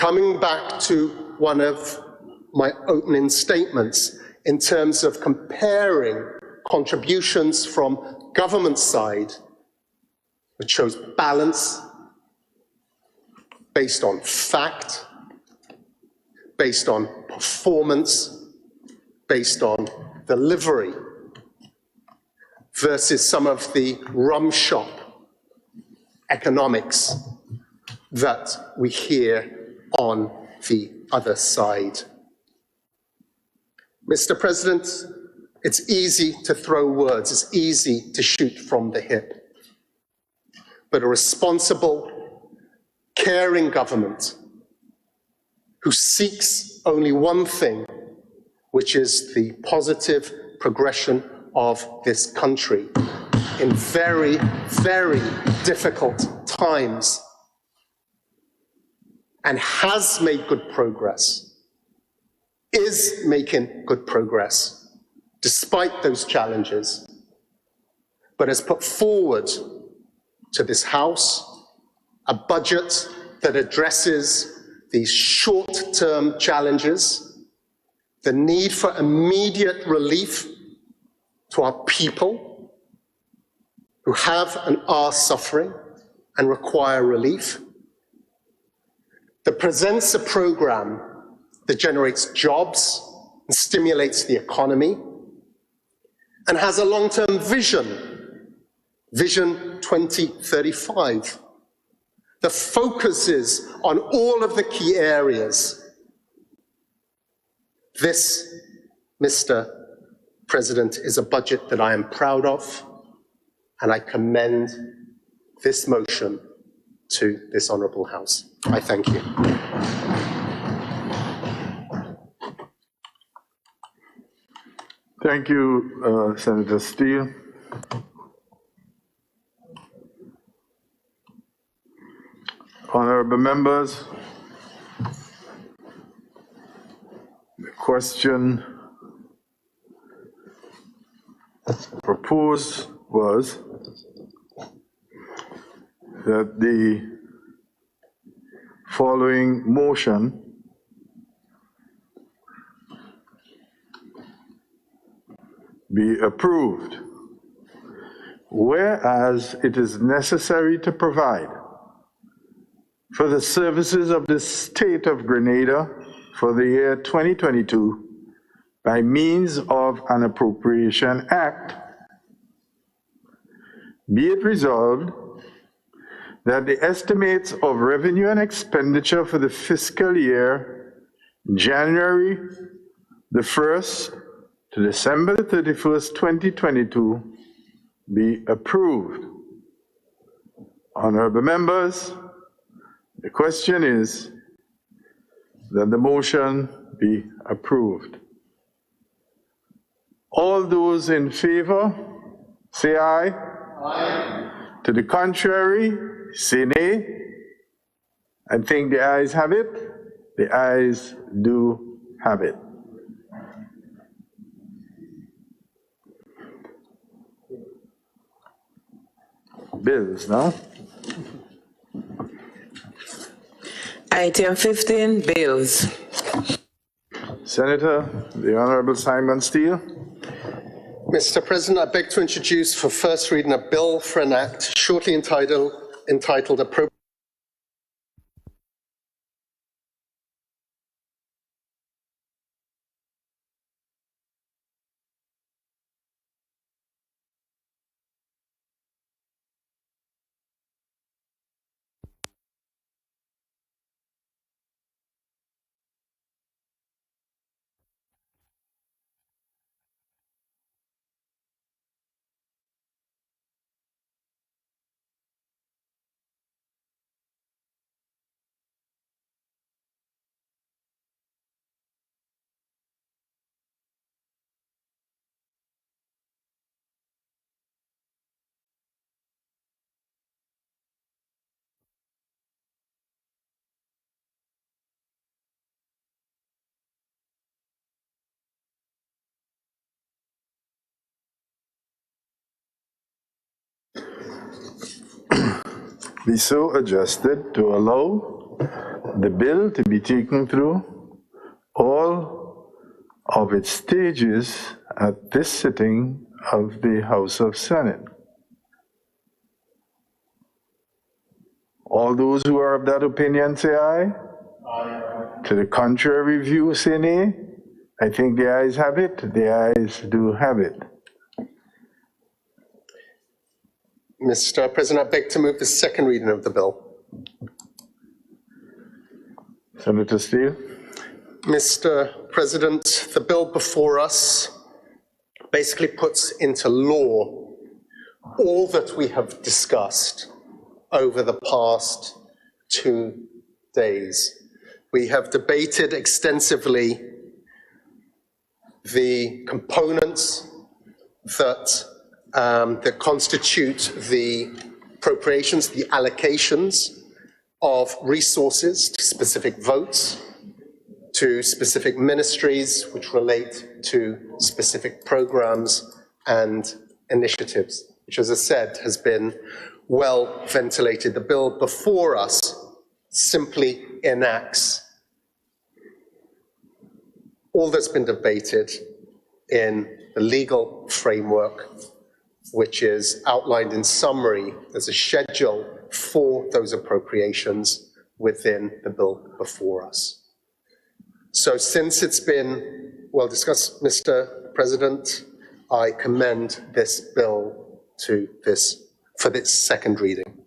coming back to one of my opening statements in terms of comparing contributions from government side, which shows balance based on fact, based on performance, based on delivery, versus some of the rum shop economics that we hear on the other side. Mr. President, it's easy to throw words, it's easy to shoot from the hip. But a responsible, caring government who seeks only one thing, which is the positive progression of this country in very, very difficult times, and has made good progress, is making good progress despite those challenges, but has put forward to this House a budget that addresses these short-term challenges, the need for immediate relief to our people who have and are suffering and require relief, that presents a program that generates jobs and stimulates the economy, and has a long-term vision, Vision 2035, that focuses on all of the key areas. This, Mr. President, is a budget that I am proud of, and I commend this motion to this honourable House. I thank you. Thank you, Senator Steele. Honourable members, the question proposed was that the following motion be approved, whereas it is necessary to provide for the services of the state of Grenada for the year 2022 by means of an appropriation act, be it resolved that the estimates of revenue and expenditure for the fiscal year January the 1st to December the 31st, 2022 be approved. Honourable members, the question is that the motion be approved. All those in favor, say aye. Aye. To the contrary, say nay. I think the ayes have it. The ayes do have it. Bills now. Item 15, bills. Senator, the Honourable Simon Steele. Mr. President, I beg to introduce for first reading a bill for an act shortly entitled Appropriate. Be so adjusted to allow the bill to be taken through all of its stages at this sitting of the House of Senate. All those who are of that opinion say aye. Aye. To the contrary view say nay. I think the ayes have it. The ayes do have it. Mr. President, I beg to move the second reading of the bill. Senator Steele. Mr. President, the bill before us basically puts into law all that we have discussed over the past 2 days. We have debated extensively the components that constitute the appropriations, the allocations of resources to specific votes, to specific ministries which relate to specific programs and initiatives, which, as I said, has been well ventilated. The bill before us simply enacts all that's been debated in the legal framework, which is outlined in summary as a schedule for those appropriations within the bill before us. So since it's been well discussed, Mr. President, I commend this bill for this second reading.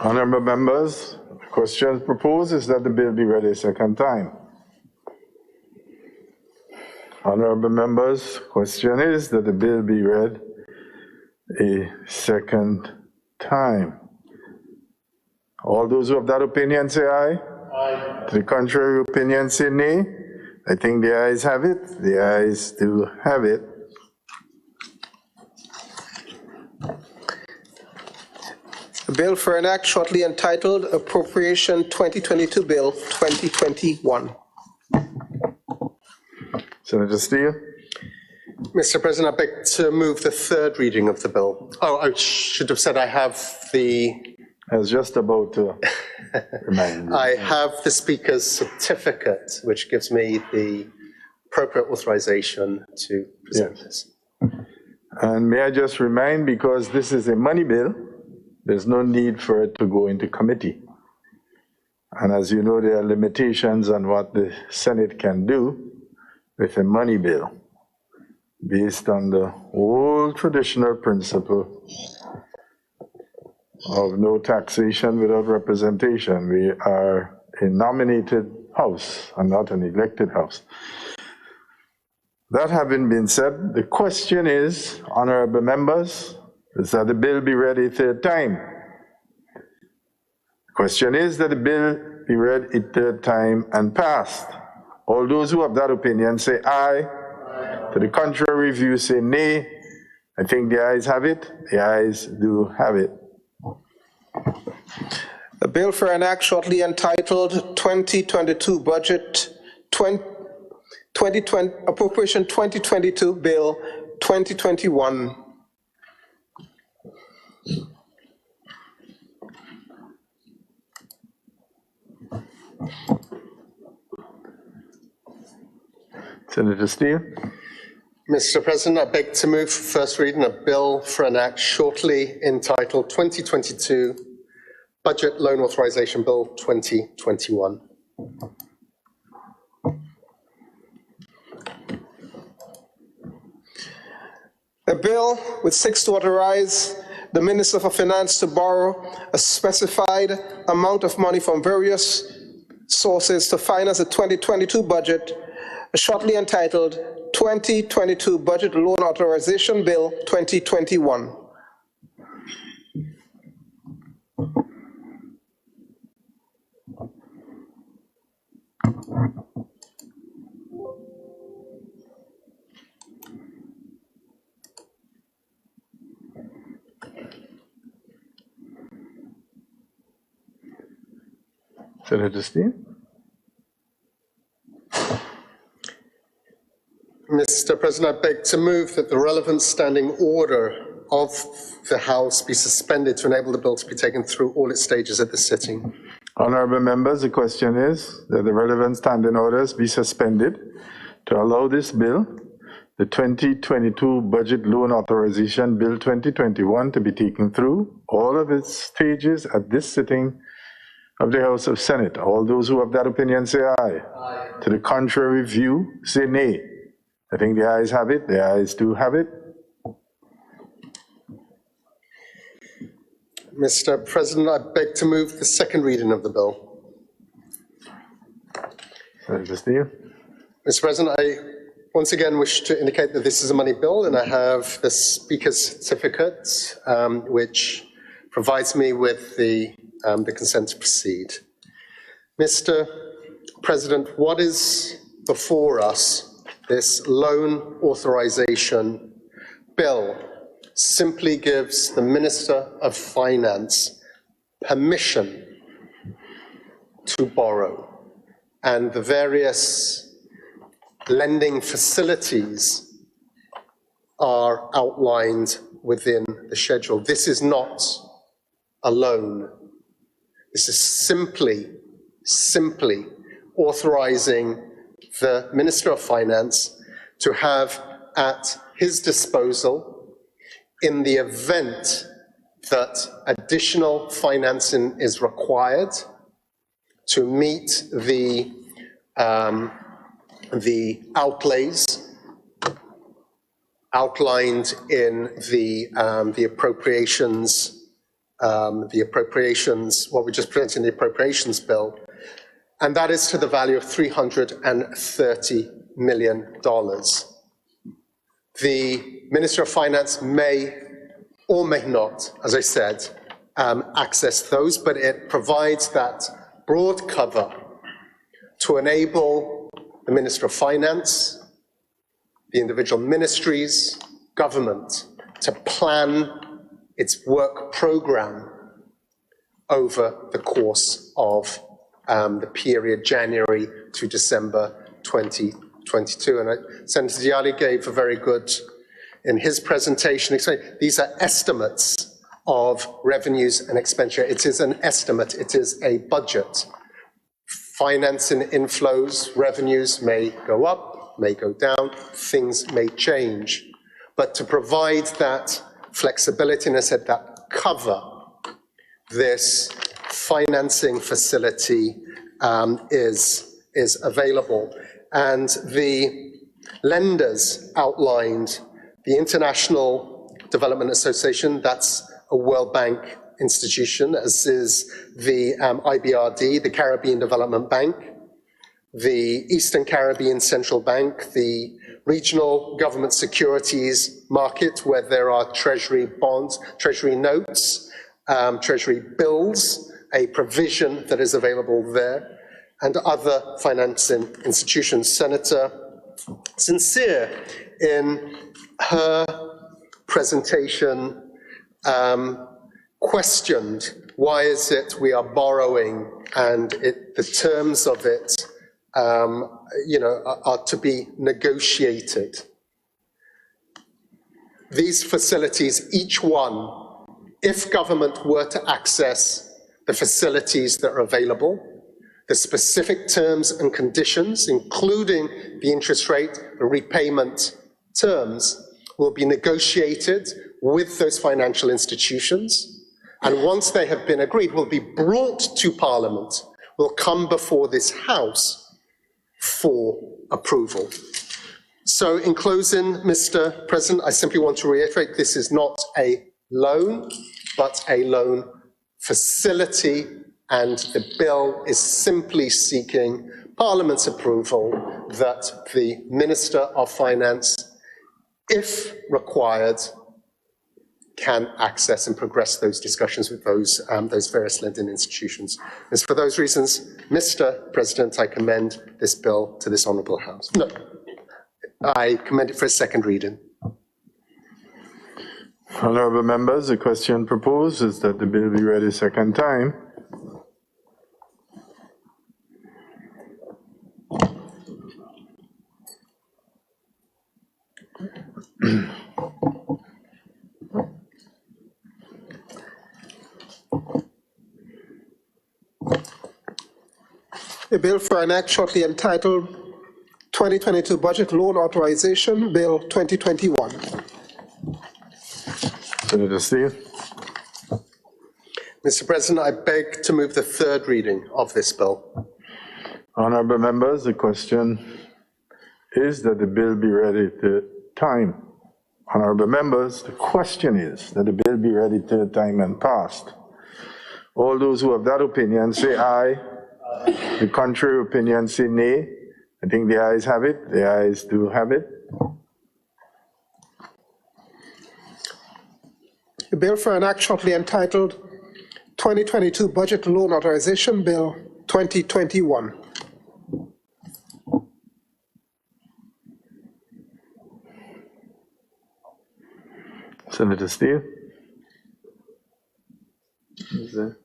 Honourable members, the question proposed is that the bill be read a second time. Honourable members, question is that the bill be read a second time. All those who have that opinion say aye. Aye. To the contrary opinion say nay. I think the ayes have it. The ayes do have it. A bill for an act shortly entitled Appropriation 2022 Bill 2021. Senator Steele. Mr. President, I beg to move the third reading of the bill. Oh, I should have said I have the... I was just about to remind you. I have the Speaker's certificate, which gives me the appropriate authorization to present this. And may I just remind, because this is a money bill, there's no need for it to go into committee. And as you know, there are limitations on what the Senate can do with a money bill, based on the old traditional principle of no taxation without representation. We are a nominated house and not an elected house. That having been said, the question is, honourable members, is that the bill be read a third time. The question is that the bill be read a third time and passed. All those who have that opinion say aye. Aye. To the contrary view say nay. I think the ayes have it. The ayes do have it. A bill for an act shortly entitled 2022 Budget 2020 Appropriation 2022 Bill 2021. Senator Steele. Mr. President, I beg to move for first reading a bill for an act shortly entitled 2022 Budget Loan Authorization Bill 2021. A bill which seeks to authorize the Minister for Finance to borrow a specified amount of money from various sources to finance the 2022 budget, shortly entitled 2022 Budget Loan Authorization Bill 2021. Senator Steele. Mr. President, I beg to move that the relevant standing order of the House be suspended to enable the bill to be taken through all its stages at this sitting. Honorable members, the question is that the relevant standing orders be suspended to allow this bill, the 2022 Budget Loan Authorization Bill 2021, to be taken through all of its stages at this sitting of the House of Senate. All those who have that opinion say aye. Aye. To the contrary view, say nay. I think the ayes have it. The ayes do have it. Mr. President, I beg to move the second reading of the bill. Mr. President, I once again wish to indicate that this is a money bill, and I have the Speaker's certificate, which provides me with the consent to proceed. Mr. President, what is before us, this loan authorization bill, simply gives the Minister of Finance permission to borrow, and the various lending facilities are outlined within the schedule. This is not a loan. This is simply authorizing the Minister of Finance to have at his disposal, in the event that additional financing is required to meet the outlays outlined in the appropriations, what we just presented in the appropriations bill, and that is to the value of $330 million. The Minister of Finance may or may not, as I said, access those, but it provides that broad cover to enable the Minister of Finance, the individual ministries, government, to plan its work program over the course of the period January to December 2022. And Senator Diallo gave a very good, in his presentation, explain these are estimates of revenues and expenditure. It is an estimate, it is a budget. Financing inflows, revenues may go up, may go down, things may change. But to provide that flexibility, and I said that cover, this financing facility is available. And the lenders outlined the International Development Association, that's a World Bank institution, as is the IBRD, the Caribbean Development Bank, the Eastern Caribbean Central Bank, the Regional Government Securities Market, where there are treasury bonds, treasury notes, treasury bills, a provision that is available there, and other financing institutions. Senator Sincere, in her presentation, questioned why is it we are borrowing and the terms of it are to be negotiated. These facilities, each one, if government were to access the facilities that are available, the specific terms and conditions, including the interest rate, the repayment terms, will be negotiated with those financial institutions. And once they have been agreed, will be brought to Parliament, will come before this House for approval. So in closing, Mr. President, I simply want to reiterate this is not a loan, but a loan facility, and the bill is simply seeking Parliament's approval that the Minister of Finance, if required, can access and progress those discussions with those various lending institutions. And for those reasons, Mr. President, I commend this bill to this Honourable House. No, I commend it for a second reading. Honourable members, the question proposed is that the bill be read a second time. A bill for an act shortly entitled 2022 Budget Loan Authorization Bill 2021. Senator Steele. Mr. President, I beg to move the third reading of this bill. Honorable members, the question is that the bill be read at the time. Honorable members, the question is that the bill be read at the time and passed. All those who have that opinion say aye. The contrary opinion say nay. I think the ayes have it. The ayes do have it. A bill for an act shortly entitled 2022 Budget Loan Authorization Bill 2021. Senator Steele. Is there?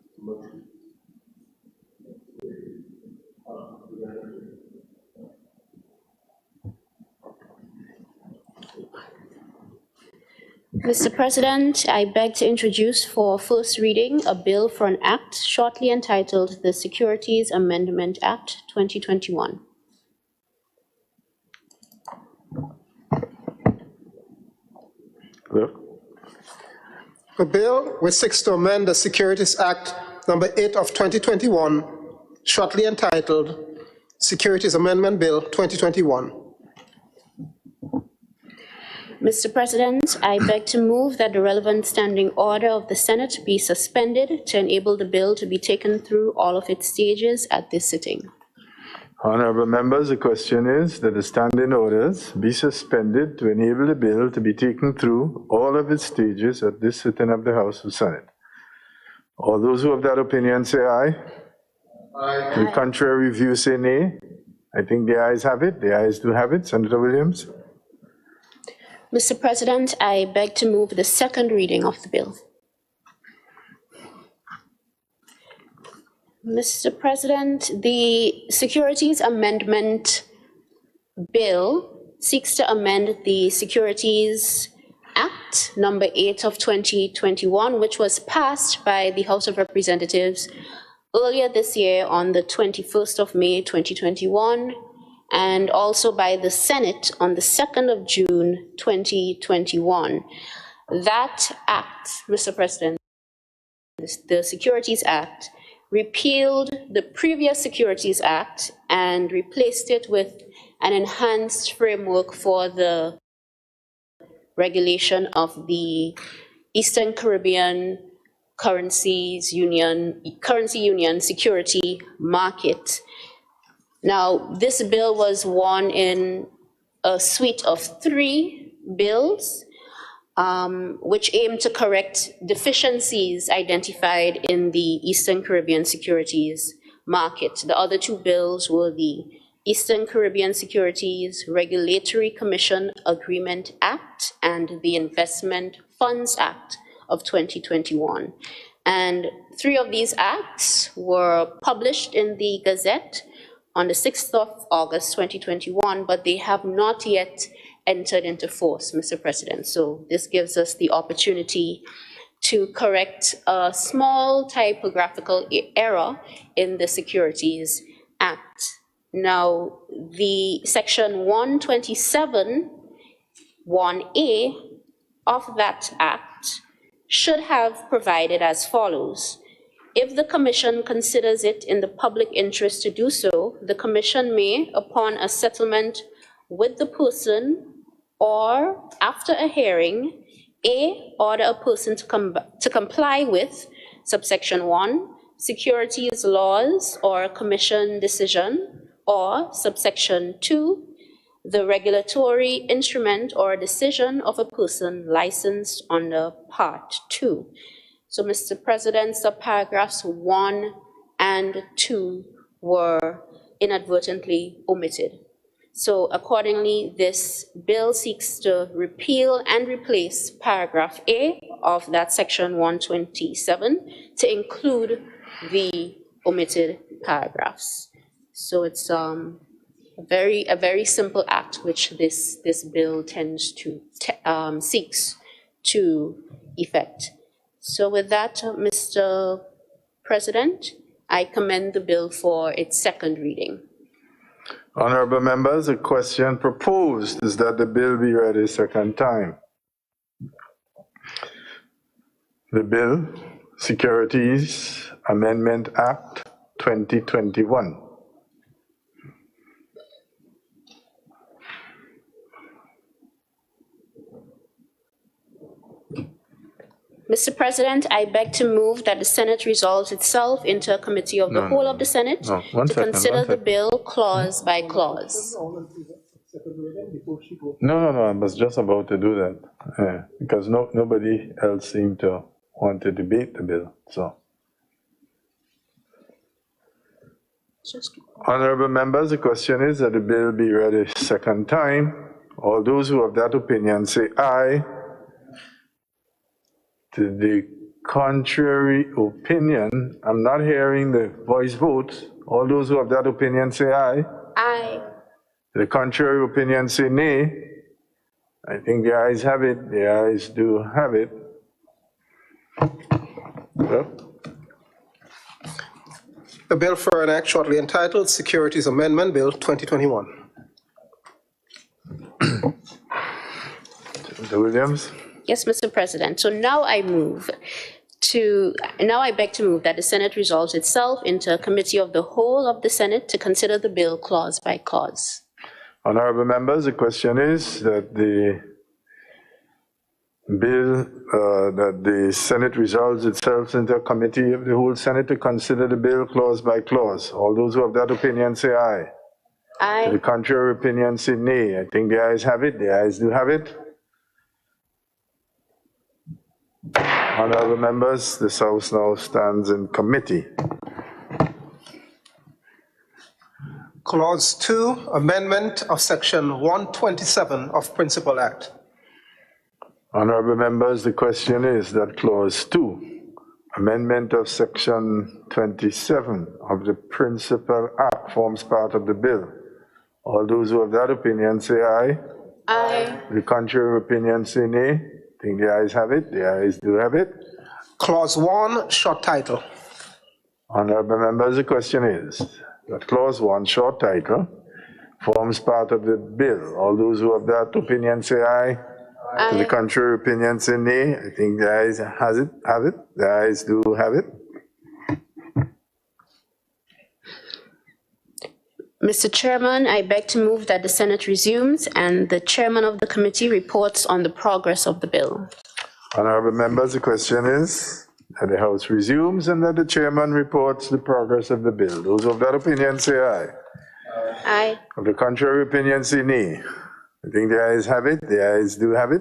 Mr. President, I beg to introduce for first reading a bill for an act shortly entitled the Securities Amendment Act 2021. Clerk. A bill which seeks to amend the Securities Act number 8 of 2021, shortly entitled Securities Amendment Bill 2021. Mr. President, I beg to move that the relevant standing order of the Senate be suspended to enable the bill to be taken through all of its stages at this sitting. Honorable members, the question is that the standing orders be suspended to enable the bill to be taken through all of its stages at this sitting of the House of Senate. All those who have that opinion say aye. Aye. The contrary view say nay. I think the ayes have it. The ayes do have it. Senator Williams. Mr. President, I beg to move the second reading of the bill. Mr. President, the Securities Amendment Bill seeks to amend the Securities Act number 8 of 2021, which was passed by the House of Representatives earlier this year on the 21st of May 2021, and also by the Senate on the 2nd of June 2021. That act, Mr. President, the Securities Act, repealed the previous Securities Act and replaced it with an enhanced framework for the regulation of the Eastern Caribbean Currency Union security market. Now, this bill was one in a suite of 3 bills which aim to correct deficiencies identified in the Eastern Caribbean securities market. The other 2 bills were the Eastern Caribbean Securities Regulatory Commission Agreement Act and the Investment Funds Act of 2021. And 3 of these acts were published in the Gazette on the 6th of August 2021, but they have not yet entered into force, Mr. President. So this gives us the opportunity to correct a small typographical error in the Securities Act. Now, the section 127, 1A of that act should have provided as follows. If the Commission considers it in the public interest to do so, the Commission may, upon a settlement with the person or after a hearing, A, order a person to comply with subsection 1, securities laws or Commission decision, or subsection 2, the regulatory instrument or decision of a person licensed under Part 2. So, Mr. President, subparagraphs 1 and 2 were inadvertently omitted. So, accordingly, this bill seeks to repeal and replace paragraph A of that section 127 to include the omitted paragraphs. So, it's a very simple act which this bill tends to seeks to effect. So with that, Mr. President, I commend the bill for its second reading. Honorable members, the question proposed is that the bill be read a second time. The bill, Securities Amendment Act 2021. Mr. President, I beg to move that the Senate resolves itself into a committee of the whole of the Senate to consider the bill clause by clause. No, I was just about to do that because nobody else seemed to want to debate the bill. So, honorable members, the question is that the bill be read a second time. All those who have that opinion say aye. To the contrary opinion, I'm not hearing the voice vote. All those who have that opinion say aye. Aye. The contrary opinion say nay. I think the ayes have it. The ayes do have it. A bill for an act shortly entitled Securities Amendment Bill 2021. Mr. Williams. Yes, Mr. President. So now I beg to move that the Senate resolves itself into a committee of the whole of the Senate to consider the bill clause by clause. Honorable members, the question is that the bill, that the Senate resolves itself into a committee of the whole Senate to consider the bill clause by clause. All those who have that opinion say aye. Aye. The contrary opinion say nay. I think the ayes have it. The ayes do have it. Honorable members, this House now stands in committee. Clause 2, Amendment of Section 127 of Principal Act. Honorable members, the question is that Clause 2, Amendment of Section 27 of the Principal Act forms part of the bill. All those who have that opinion say aye. Aye. The contrary opinion say nay. I think the ayes have it. The ayes do have it. Clause 1, short title. Honorable members, the question is that Clause 1, short title, forms part of the bill. All those who have that opinion say aye. Aye. To the contrary opinion say nay. I think the ayes have it. The ayes do have it. Mr. Chairman, I beg to move that the Senate resumes and the chairman of the committee reports on the progress of the bill. Honorable members, the question is that the House resumes and that the chairman reports the progress of the bill. Those who have that opinion say aye. Aye. Of the contrary opinion say nay. I think the ayes have it. The ayes do have it.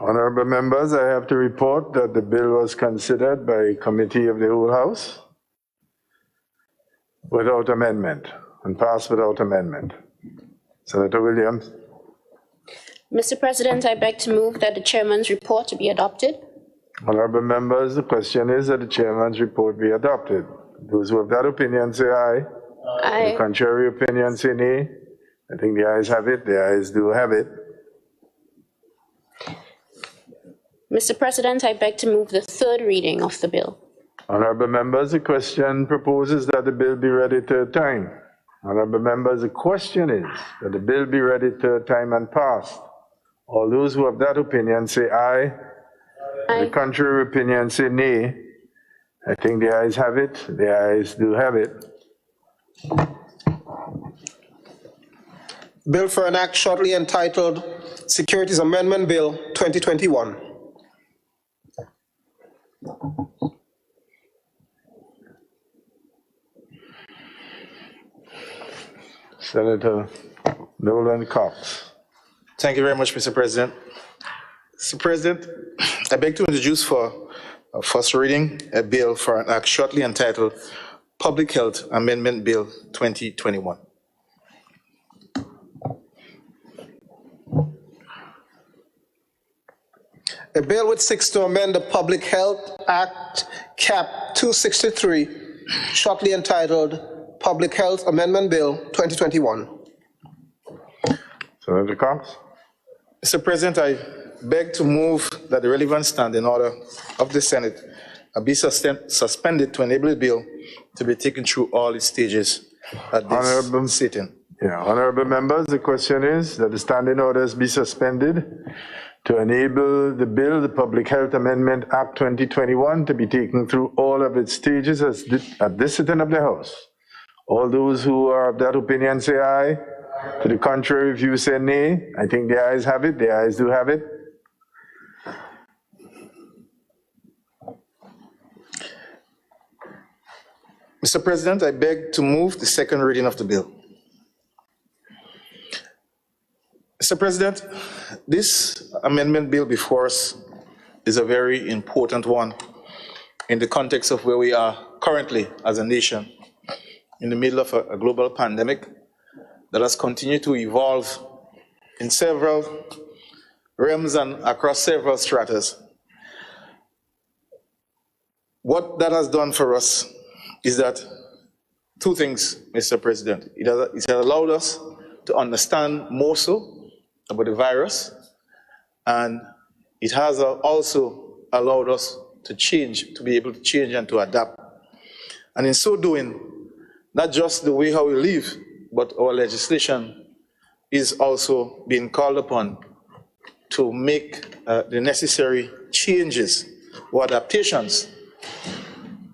Honorable members, I have to report that the bill was considered by a committee of the whole House without amendment and passed without amendment. Senator Williams. Mr. President, I beg to move that the chairman's report to be adopted. Honorable members, the question is that the chairman's report be adopted. Those who have that opinion say aye. Aye. The contrary opinion say nay. I think the ayes have it. The ayes do have it. Mr. President, I beg to move the third reading of the bill. Honorable members, the question proposes that the bill be read a third time. Honorable members, the question is that the bill be read a third time and passed. All those who have that opinion say aye. Aye. The contrary opinion say nay. I think the ayes have it. The ayes do have it. Bill for an act shortly entitled Securities Amendment Bill 2021. Senator Nolan Cox. Thank you very much, Mr. President. Mr. President, I beg to introduce for first reading a bill for an act shortly entitled Public Health Amendment Bill 2021. A bill which seeks to amend the Public Health Act, Cap 263, shortly entitled Public Health Amendment Bill 2021. Senator Cox. Mr. President, I beg to move that the relevant standing order of the Senate be suspended to enable the bill to be taken through all its stages at this sitting. Yeah, honorable members, the question is that the standing orders be suspended to enable the bill, the Public Health Amendment Act 2021, to be taken through all of its stages at this sitting of the House. All those who are of that opinion say aye. To the contrary, if you say nay, I think the ayes have it. The ayes do have it. Mr. President, I beg to move the second reading of the bill. Mr. President, this amendment bill before us is a very important one in the context of where we are currently as a nation in the middle of a global pandemic that has continued to evolve in several realms and across several stratas. What that has done for us is that two things, Mr. President. It has allowed us to understand more so about the virus, and it has also allowed us to change, to be able to change and to adapt. And in so doing, not just the way how we live, but our legislation is also being called upon to make the necessary changes or adaptations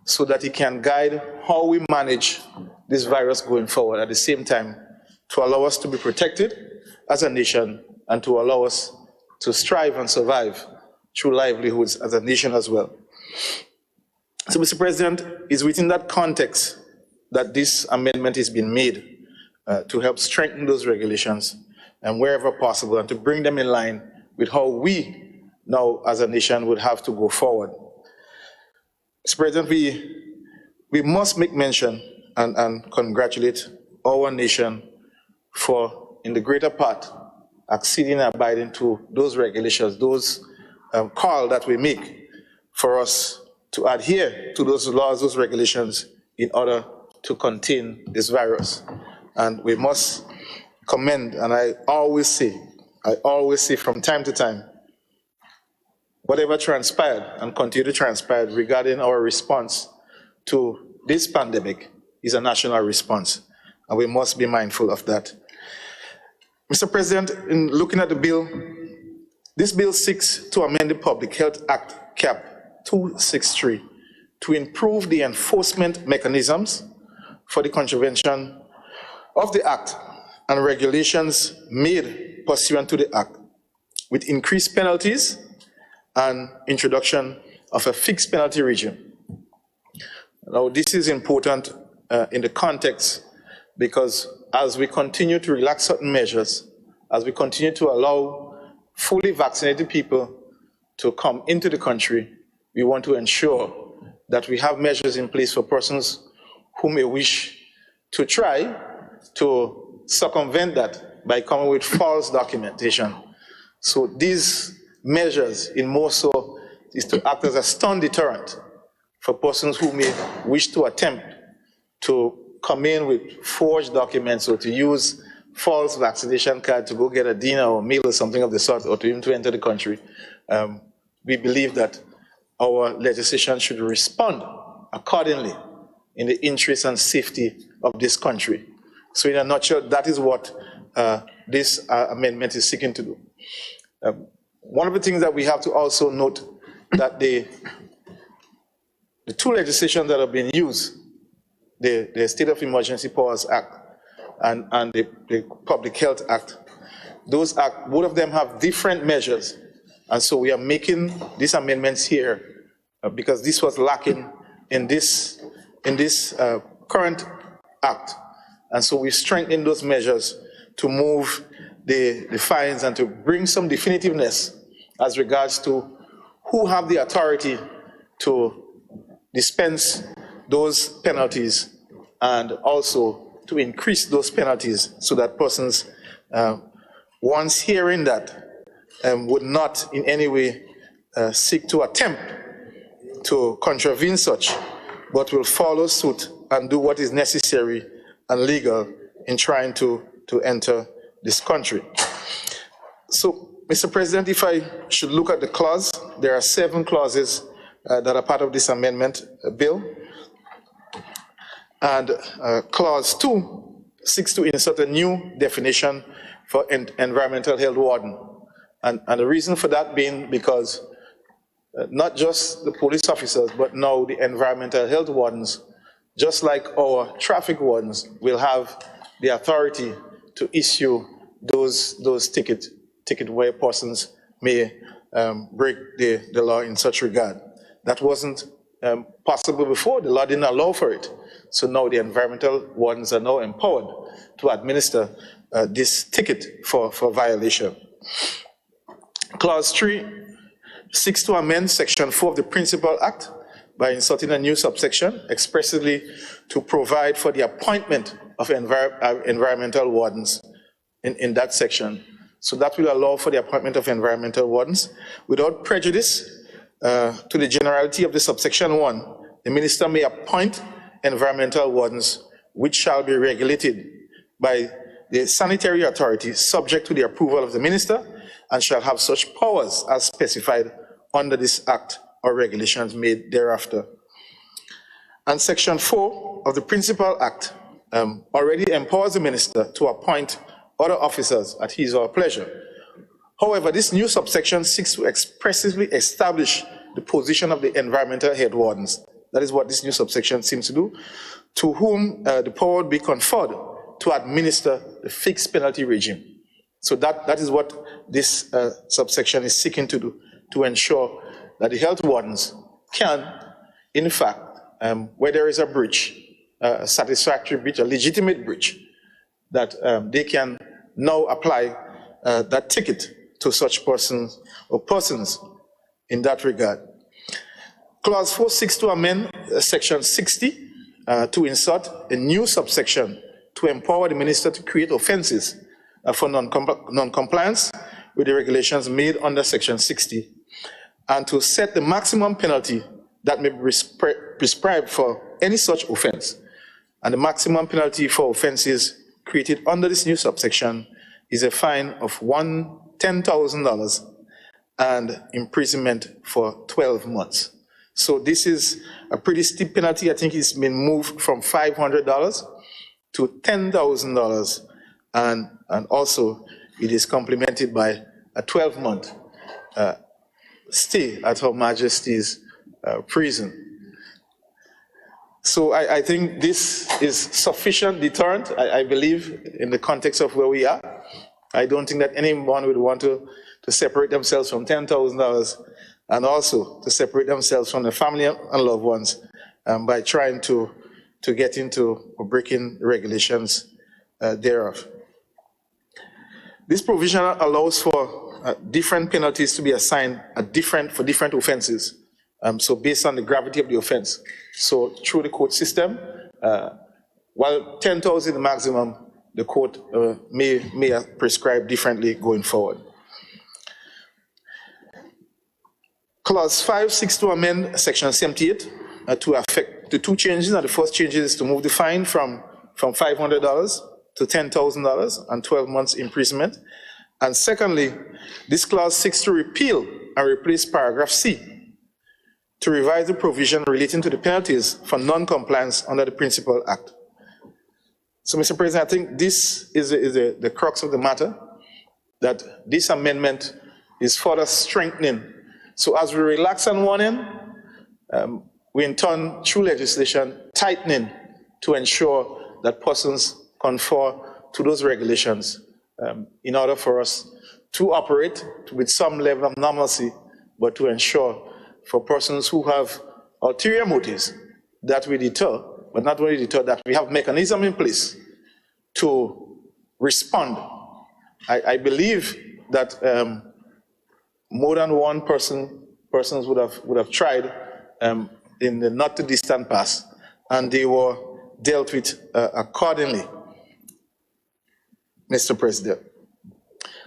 so that it can guide how we manage this virus going forward, at the same time to allow us to be protected as a nation and to allow us to strive and survive through livelihoods as a nation as well. So, Mr. President, it's within that context that this amendment is being made to help strengthen those regulations and wherever possible, and to bring them in line with how we now as a nation would have to go forward. Mr. President, we must make mention and congratulate our nation for, in the greater part, acceding and abiding to those regulations, those call that we make for us to adhere to those laws, those regulations, in order to contain this virus. And we must commend, and I always say from time to time, whatever transpired and continue to transpire regarding our response to this pandemic is a national response, and we must be mindful of that. Mr. President, in looking at the bill, this bill seeks to amend the Public Health Act, CAP 263, to improve the enforcement mechanisms for the contravention of the Act and regulations made pursuant to the Act, with increased penalties and introduction of a fixed penalty regime. Now, this is important in the context because as we continue to relax certain measures, as we continue to allow fully vaccinated people to come into the country, we want to ensure that we have measures in place for persons who may wish to try to circumvent that by coming with false documentation. So these measures, in more so, is to act as a stun deterrent for persons who may wish to attempt to come in with forged documents or to use false vaccination card to go get a dinner or meal or something of the sort, or to even to enter the country. We believe that our legislation should respond accordingly in the interest and safety of this country. So in a nutshell, that is what this amendment is seeking to do. One of the things that we have to also note that the two legislations that have been used, the State of Emergency Powers Act and the Public Health Act, those acts, both of them have different measures. And so we are making these amendments here because this was lacking in this current act. And so we strengthen those measures to move the fines and to bring some definitiveness as regards to who have the authority to dispense those penalties and also to increase those penalties so that persons, once hearing that, would not in any way seek to attempt to contravene such, but will follow suit and do what is necessary and legal in trying to enter this country. So, Mr. President, if I should look at the clause, there are 7 clauses that are part of this amendment bill. And clause 2 seeks to insert a new definition for environmental health warden. And the reason for that being because not just the police officers, but now the environmental health wardens, just like our traffic wardens, will have the authority to issue those tickets where persons may break the law in such regard. That wasn't possible before. The law didn't allow for it. So now the environmental wardens are now empowered to administer this ticket for violation. Clause 3 seeks to amend Section 4 of the Principal Act by inserting a new subsection expressly to provide for the appointment of environmental wardens in that section. So that will allow for the appointment of environmental wardens without prejudice to the generality of the subsection 1. The minister may appoint environmental wardens which shall be regulated by the sanitary authority subject to the approval of the minister and shall have such powers as specified under this act or regulations made thereafter. And Section 4 of the Principal Act already empowers the minister to appoint other officers at his or her pleasure. However, this new subsection seeks to expressly establish the position of the environmental head wardens. That is what this new subsection seems to do, to whom the power would be conferred to administer the fixed penalty regime. So that is what this subsection is seeking to do, to ensure that the health wardens can, in fact, where there is a breach, a satisfactory breach, a legitimate breach, that they can now apply that ticket to such persons or persons in that regard. Clause 4 seeks to amend Section 60 to insert a new subsection to empower the minister to create offenses for non-compliance with the regulations made under Section 60 and to set the maximum penalty that may be prescribed for any such offense. And the maximum penalty for offenses created under this new subsection is a fine of $10,000 and imprisonment for 12 months. So this is a pretty steep penalty. I think it's been moved from $500 to $10,000, and also it is complemented by a 12-month stay at Her Majesty's prison. So I think this is sufficient deterrent, I believe, in the context of where we are. I don't think that anyone would want to separate themselves from $10,000 and also to separate themselves from their family and loved ones by trying to get into or breaking regulations thereof. This provision allows for different penalties to be assigned for different offenses. So based on the gravity of the offense. So through the court system, while 10,000 is the maximum, the court may prescribe differently going forward. Clause 5 seeks to amend Section 78 to affect the 2 changes. And the first change is to move the fine from $500 to $10,000 and 12 months imprisonment. And secondly, this clause seeks to repeal and replace paragraph C to revise the provision relating to the penalties for non-compliance under the Principal Act. So, Mr. President, I think this is the crux of the matter, that this amendment is further strengthening. So as we relax on one end, we in turn, through legislation, tightening to ensure that persons conform to those regulations in order for us to operate with some level of normalcy, but to ensure for persons who have ulterior motives that we deter, but not only deter, that we have mechanism in place to respond. I believe that more than one persons would have tried in the not too distant past, and they were dealt with accordingly, Mr. President.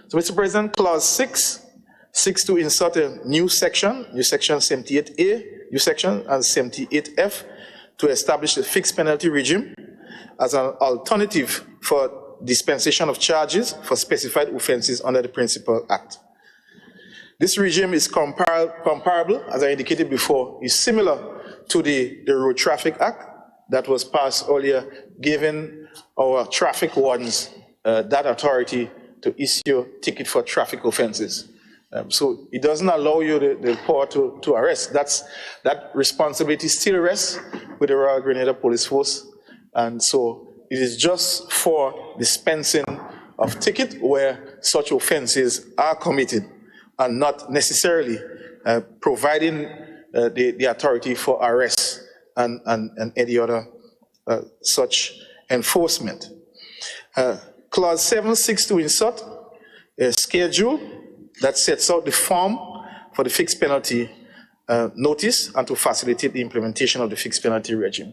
So, Mr. President, Clause 6 seeks to insert a new section 78A, new section, and 78F to establish a fixed penalty regime as an alternative for dispensation of charges for specified offenses under the Principal Act. This regime is comparable, as I indicated before, is similar to the Road Traffic Act that was passed earlier, giving our traffic wardens that authority to issue ticket for traffic offenses. So it doesn't allow you the power to arrest. That responsibility still rests with the Royal Grenada Police Force. And so it is just for dispensing of ticket where such offenses are committed and not necessarily providing the authority for arrest and any other such enforcement. Clause 762 insert a schedule that sets out the form for the fixed penalty notice and to facilitate the implementation of the fixed penalty regime.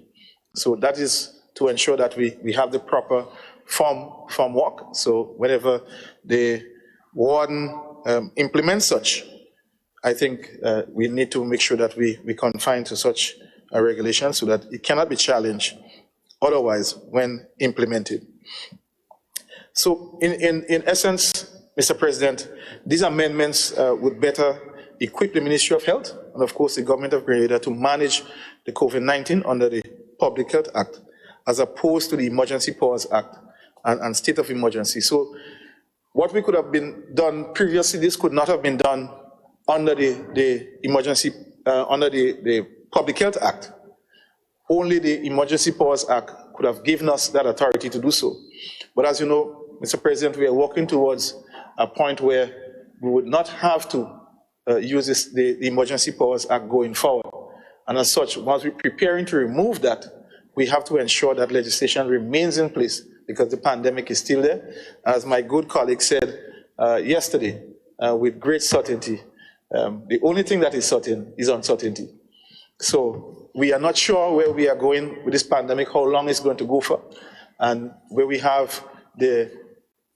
So that is to ensure that we have the proper form work. So whenever the warden implements such, I think we need to make sure that we confine to such a regulation so that it cannot be challenged otherwise when implemented. So in essence, Mr. President, these amendments would better equip the Ministry of Health and of course the Government of Grenada to manage the COVID-19 under the Public Health Act as opposed to the Emergency Powers Act and state of emergency. So what we could have been done previously, this could not have been done under the emergency, under the Public Health Act. Only the Emergency Powers Act could have given us that authority to do so. But as you know, Mr. President, we are working towards a point where we would not have to use the Emergency Powers Act going forward. And as such, once we're preparing to remove that, we have to ensure that legislation remains in place because the pandemic is still there. As my good colleague said yesterday, with great certainty, the only thing that is certain is uncertainty. So we are not sure where we are going with this pandemic, how long it's going to go for, and where we have the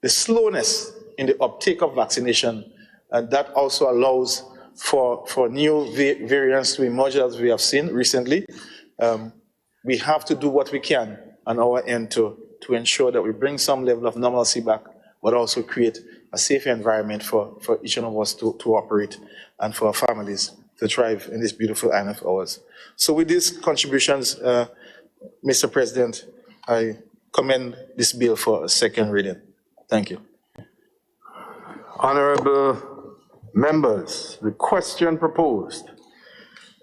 slowness in the uptake of vaccination, and that also allows for new variants to emerge as we have seen recently. We have to do what we can on our end to ensure that we bring some level of normalcy back, but also create a safe environment for each one of us to operate and for our families to thrive in this beautiful island of ours. So with these contributions, Mr. President, I commend this bill for a second reading. Thank you. Honorable members, the question proposed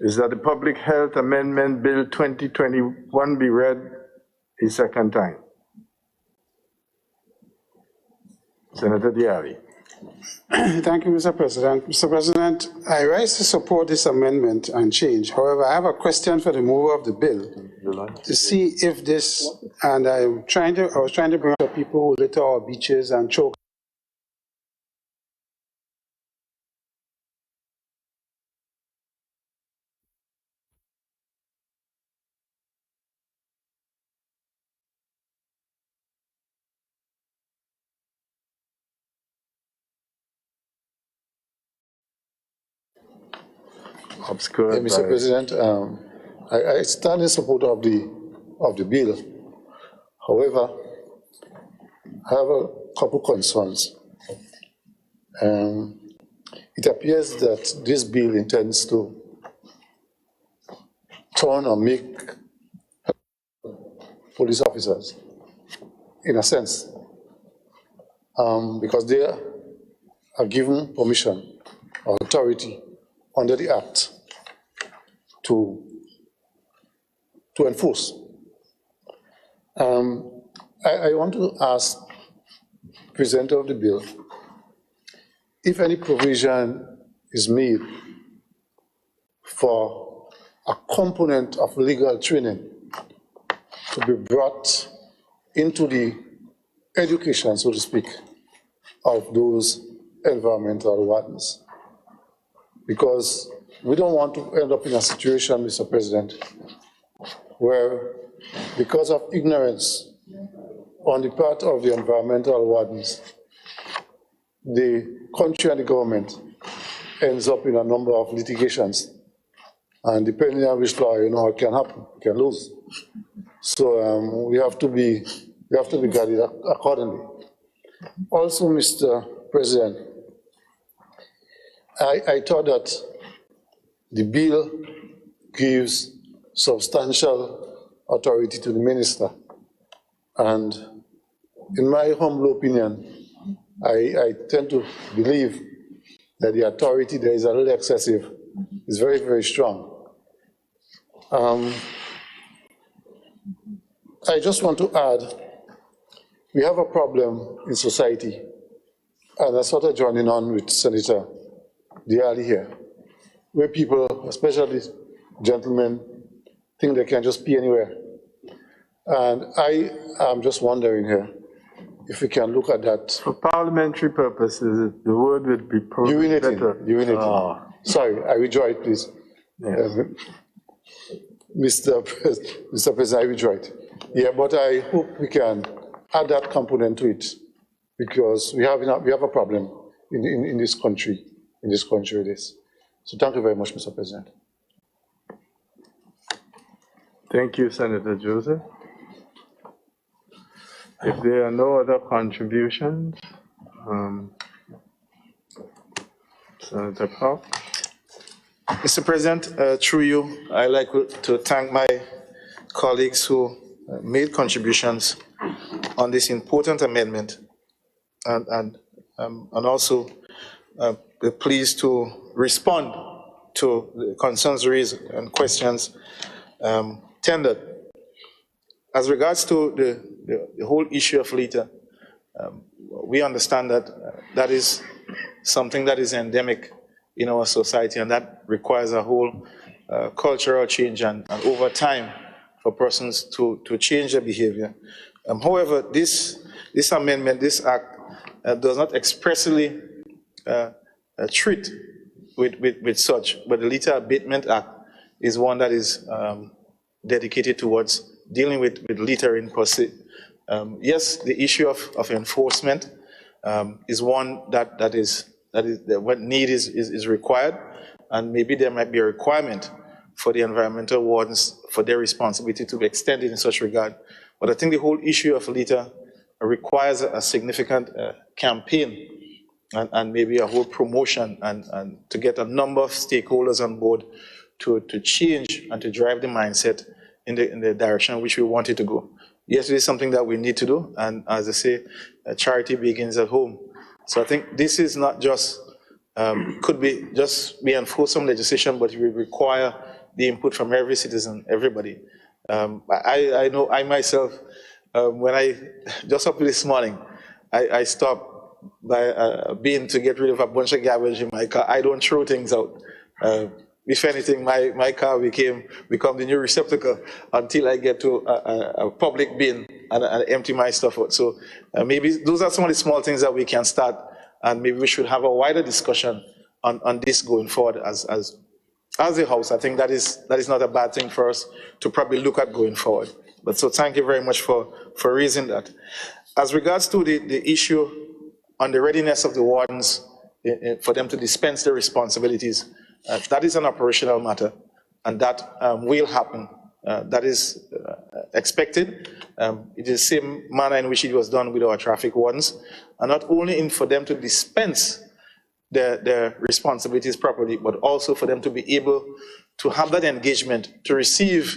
is that the Public Health Amendment Bill 2021 be read a second time. Senator Diari. Thank you, Mr. President. Mr. President, I rise to support this amendment and change. However, I have a question for the mover of the bill to see if this, and I was trying to bring up people who litter our beaches and choke. Obscured Mr. President, I stand in support of the bill. However, I have a couple concerns. It appears that this bill intends to turn or make police officers, in a sense, because they are given permission or authority under the Act to enforce. I want to ask the presenter of the bill if any provision is made for a component of legal training to be brought into the education, so to speak, of those environmental wardens. Because we don't want to end up in a situation, Mr. President, where because of ignorance on the part of the environmental wardens, the country and the government ends up in a number of litigations. And depending on which law, it can happen, it can lose. So we have to be we have to be guided accordingly. Also, Mr. President, I thought that the bill gives substantial authority to the minister. And in my humble opinion, I tend to believe that the authority there is a little excessive. It's very, very strong. I just want to add, we have a problem in society, and I sort of joining on with Senator Diali here, where people, especially gentlemen, think they can just pee anywhere. And I am just wondering here, if we can look at that. For parliamentary purposes, the word would be probably better. Urinating. Oh. Sorry, I withdraw it, please. Yes. Mr. President, I withdraw it. Yeah, but I hope we can add that component to it, because we have a problem in this country with this. So thank you very much, Mr. President. Thank you, Senator Joseph. If there are no other contributions, Senator Powell. Mr. President, through you, I'd like to thank my colleagues who made contributions on this important amendment, and also be pleased to respond to the concerns raised and questions tendered. As regards to the whole issue of litter, we understand that that is something that is endemic in our society, and that requires a whole cultural change and over time for persons to change their behavior. However, this amendment, this act, does not expressly treat with such, but the Litter Abatement Act is one that is dedicated towards dealing with littering per se. Yes, the issue of enforcement is one that is what need is required, and maybe there might be a requirement for the environmental wardens for their responsibility to be extended in such regard. But I think the whole issue of litter requires a significant campaign and maybe a whole promotion and to get a number of stakeholders on board to change and to drive the mindset in the direction in which we want it to go. Yes, it is something that we need to do, and as I say, charity begins at home. So I think this is not just, could be just be enforced legislation, but it will require the input from every citizen, everybody. I know I myself, when I, just up this morning, I stopped by being to get rid of a bunch of garbage in my car. I don't throw things out. If anything, my car become the new receptacle until I get to a public bin and empty my stuff out. So maybe those are some of the small things that we can start, and maybe we should have a wider discussion on this going forward as a house. I think that is not a bad thing for us to probably look at going forward. But so thank you very much for raising that. As regards to the issue on the readiness of the wardens for them to dispense their responsibilities, that is an operational matter, and that will happen. That is expected. It is the same manner in which it was done with our traffic wardens, and not only for them to dispense their responsibilities properly, but also for them to be able to have that engagement, to receive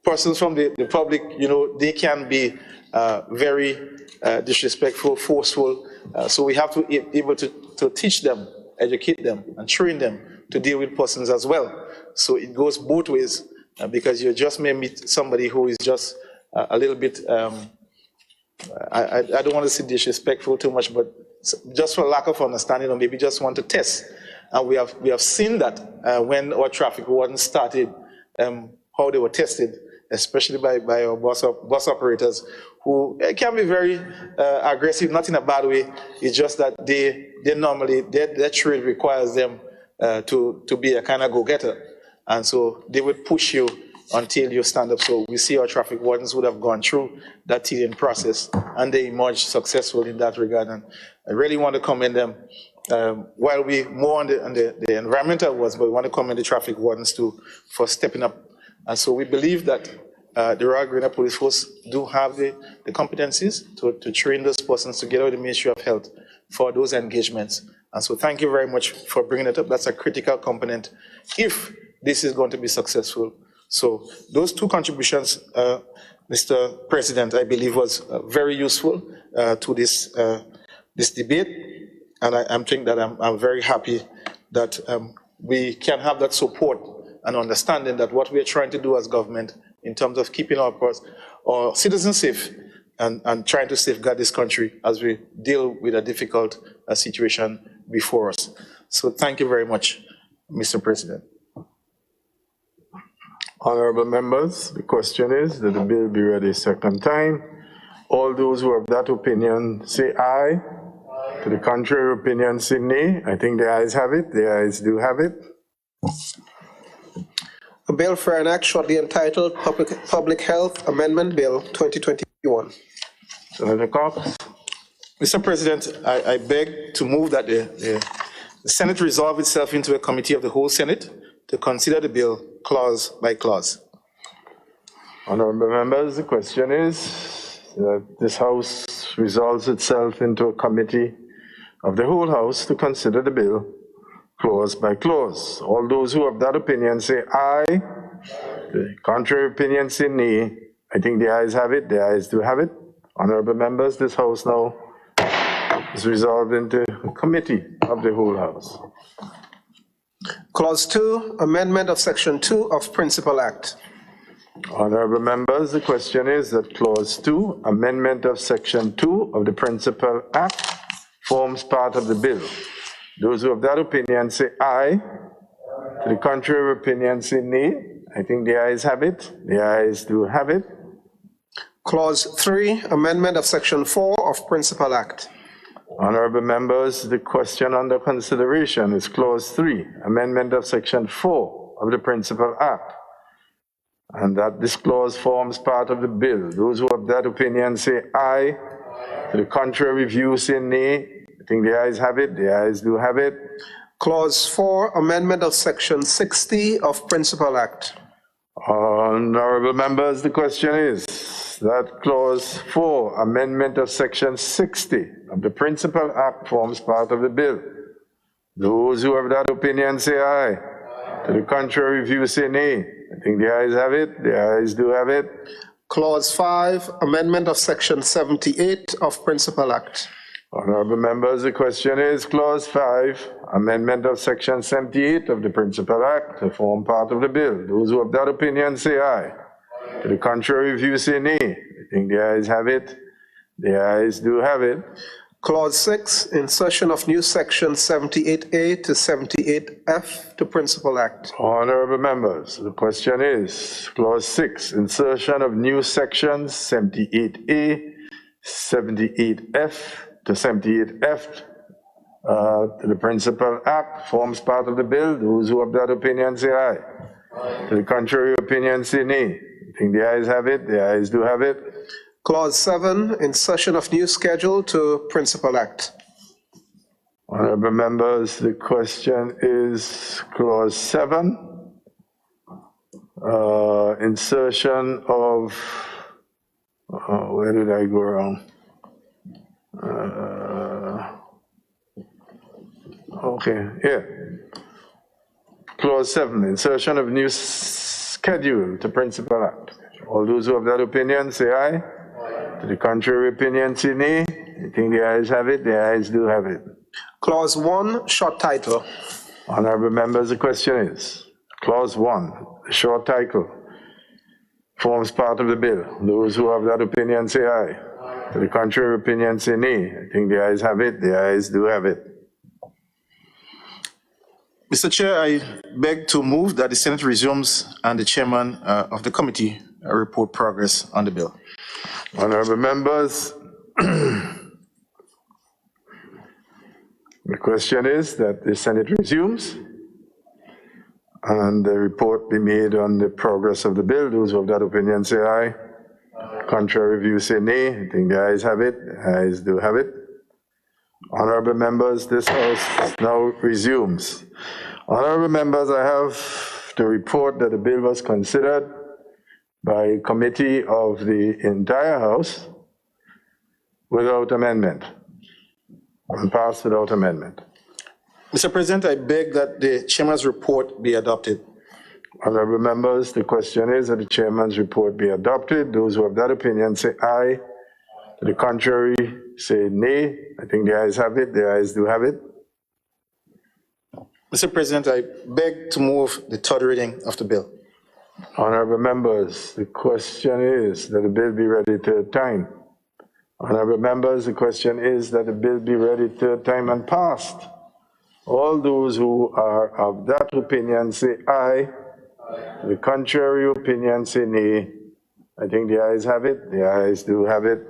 persons from the public. You know, they can be very disrespectful, forceful, so we have to be able to teach them, educate them, and train them to deal with persons as well. So it goes both ways, because you just may meet somebody who is just a little bit, I don't want to say disrespectful too much, but just for lack of understanding, or maybe just want to test. And we have seen that when our traffic wardens started, how they were tested, especially by our bus operators, who can be very aggressive, not in a bad way. It's just that they normally, their trade requires them to be a kind of go-getter. And so they would push you until you stand up. So we see our traffic wardens would have gone through that teething process, and they emerged successful in that regard. And I really want to commend them. While we more on the environmental wards, but we want to commend the traffic wardens too for stepping up. And so we believe that the Royal Grenada Police Force do have the competencies to train those persons together with the Ministry of Health for those engagements. And so thank you very much for bringing it up. That's a critical component if this is going to be successful. So those two contributions, Mr. President, I believe was very useful to this debate. And I'm thinking that I'm very happy that we can have that support and understanding that what we are trying to do as government in terms of keeping our citizens safe and trying to safeguard this country as we deal with a difficult situation before us. So thank you very much, Mr. President. Honorable members, the question is that the bill be read a second time. All those who have that opinion say aye. To the contrary opinion say nay. I think the ayes have it. The ayes do have it. A bill for an act shortly entitled Public Health Amendment Bill 2021. Senator Cox. Mr. President, I beg to move that the Senate resolve itself into a committee of the whole Senate to consider the bill clause by clause. Honorable members, the question is that this House resolves itself into a committee of the whole House to consider the bill clause by clause. All those who have that opinion say aye. The contrary opinion say nay. I think the ayes have it. The ayes do have it. Honorable members, this House now is resolved into a committee of the whole House. Clause 2, amendment of Section 2 of Principal Act. Honorable members, the question is that Clause 2, amendment of Section 2 of the Principal Act, forms part of the bill. Those who have that opinion say aye. To the contrary opinion say nay. I think the ayes have it. The ayes do have it. Clause 3, amendment of Section 4 of Principal Act. Honorable members, the question under consideration is Clause 3, amendment of Section 4 of the Principal Act, and that this clause forms part of the bill. Those who have that opinion say aye. To the contrary view say nay. I think the ayes have it. The ayes do have it. Clause 4, amendment of Section 60 of Principal Act. Honorable members, the question is that Clause 4, amendment of Section 60 of the Principal Act forms part of the bill. Those who have that opinion say aye. To the contrary view say nay. I think the ayes have it. The ayes do have it. Clause 5, amendment of Section 78 of Principal Act. Honorable members, the question is Clause 5, amendment of Section 78 of the Principal Act to form part of the bill. Those who have that opinion say aye. To the contrary view say nay. I think the ayes have it. The ayes do have it. Clause 6, insertion of new Section 78A to 78F to Principal Act. Honorable members, the question is Clause 6, insertion of new sections 78A, 78F to 78F to the Principal Act forms part of the bill. Those who have that opinion say aye. To the contrary opinion say nay. I think the ayes have it. The ayes do have it. Clause 7, insertion of new schedule to Principal Act. Honorable members, the question is Clause 7, insertion of, where did I go wrong? Okay, yeah. Clause 7, insertion of new schedule to Principal Act. All those who have that opinion say aye. To the contrary opinion say nay. I think the ayes have it. The ayes do have it. Clause 1, short title. Honorable members, the question is, Clause 1, the short title, forms part of the bill. Those who have that opinion say aye. To the contrary opinion say nay. I think the ayes have it. The ayes do have it. Mr. Chair, I beg to move that the Senate resumes and the chairman of the committee report progress on the bill. Honorable members, the question is that the Senate resumes and the report be made on the progress of the bill. Those who have that opinion say aye. Contrary view say nay. I think the ayes have it. The ayes do have it. Honorable members, this House now resumes. Honorable members, I have to report that the bill was considered by committee of the entire House without amendment, and passed without amendment. Mr. President, I beg that the chairman's report be adopted. Honorable members, the question is that the chairman's report be adopted. Those who have that opinion say aye. To the contrary, say nay. I think the ayes have it. The ayes do have it. Mr. President, I beg to move the third reading of the bill. Honorable members, the question is that the bill be ready third time. Honorable members, the question is that the bill be ready third time and passed. All those who are of that opinion say aye. The contrary opinion say nay. I think the ayes have it. The ayes do have it.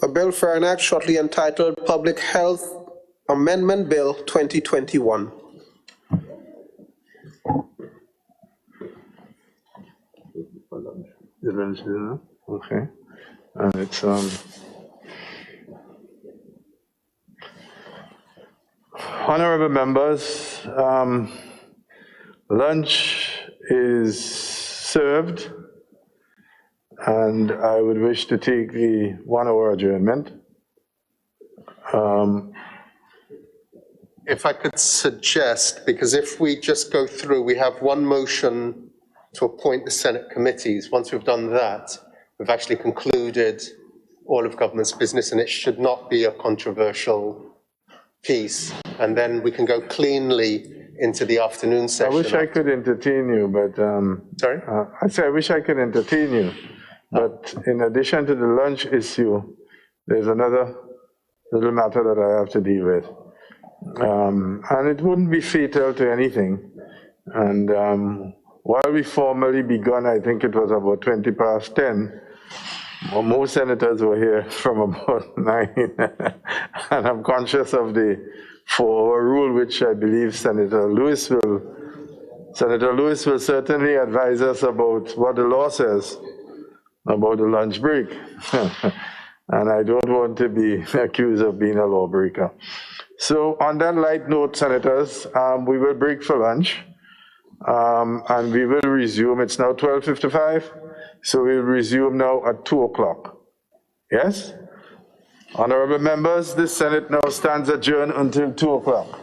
A bill for an act shortly entitled Public Health Amendment Bill 2021. Okay. It's honorable members, lunch is served, and I would wish to take the 1 hour adjournment. If I could suggest, because if we just go through, we have one motion to appoint the Senate committees. Once we've done that, we've actually concluded all of government's business, and it should not be a controversial piece. And then we can go cleanly into the afternoon I session. wish I could entertain you, but Sorry? I say I wish I could entertain you, but in addition to the lunch issue, there's another little matter that I have to deal with. And it wouldn't be fatal to anything. And while we formally begun, I think it was about 20 past 10, well, most senators were here from about 9. And I'm conscious of the 4-hour rule, which I believe Senator Lewis will certainly advise us about what the law says about the lunch break. And I don't want to be accused of being a lawbreaker. So on that light note, senators, we will break for lunch, and we will resume. It's now 12:55, so we'll resume now at 2 o'clock. Yes? Honorable members, the Senate now stands adjourned until 2 o'clock.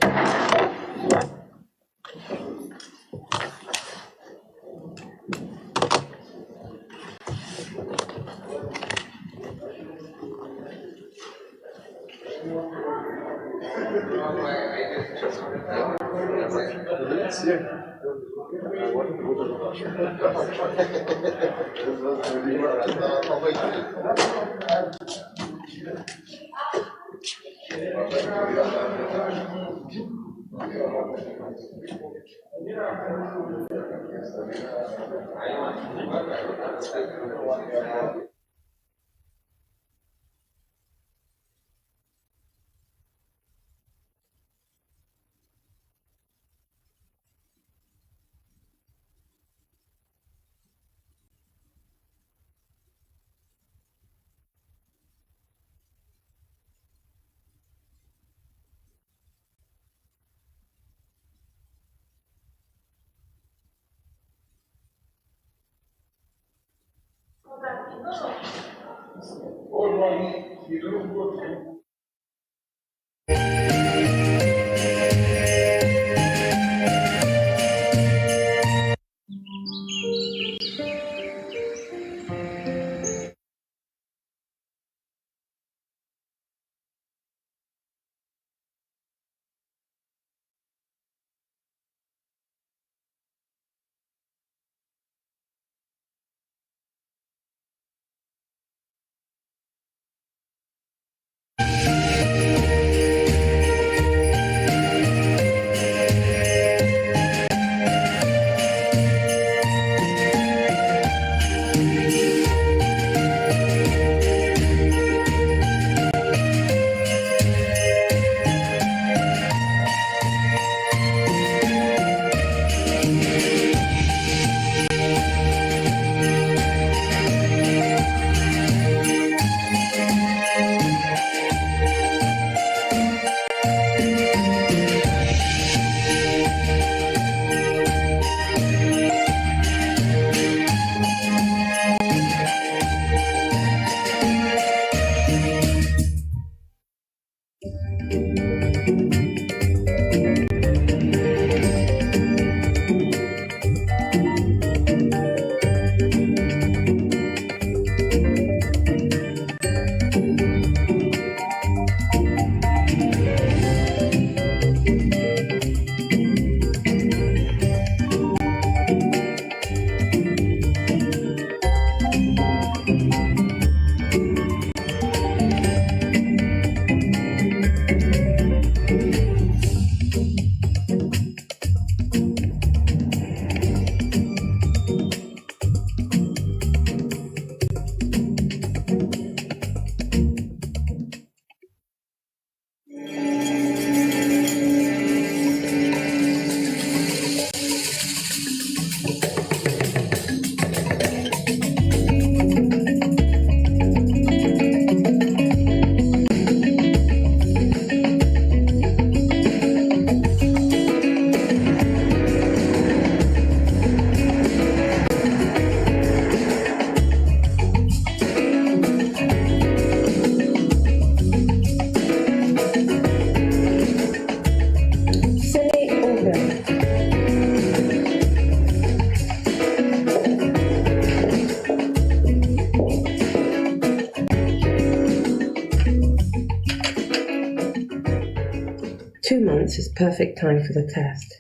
months is perfect time for the test.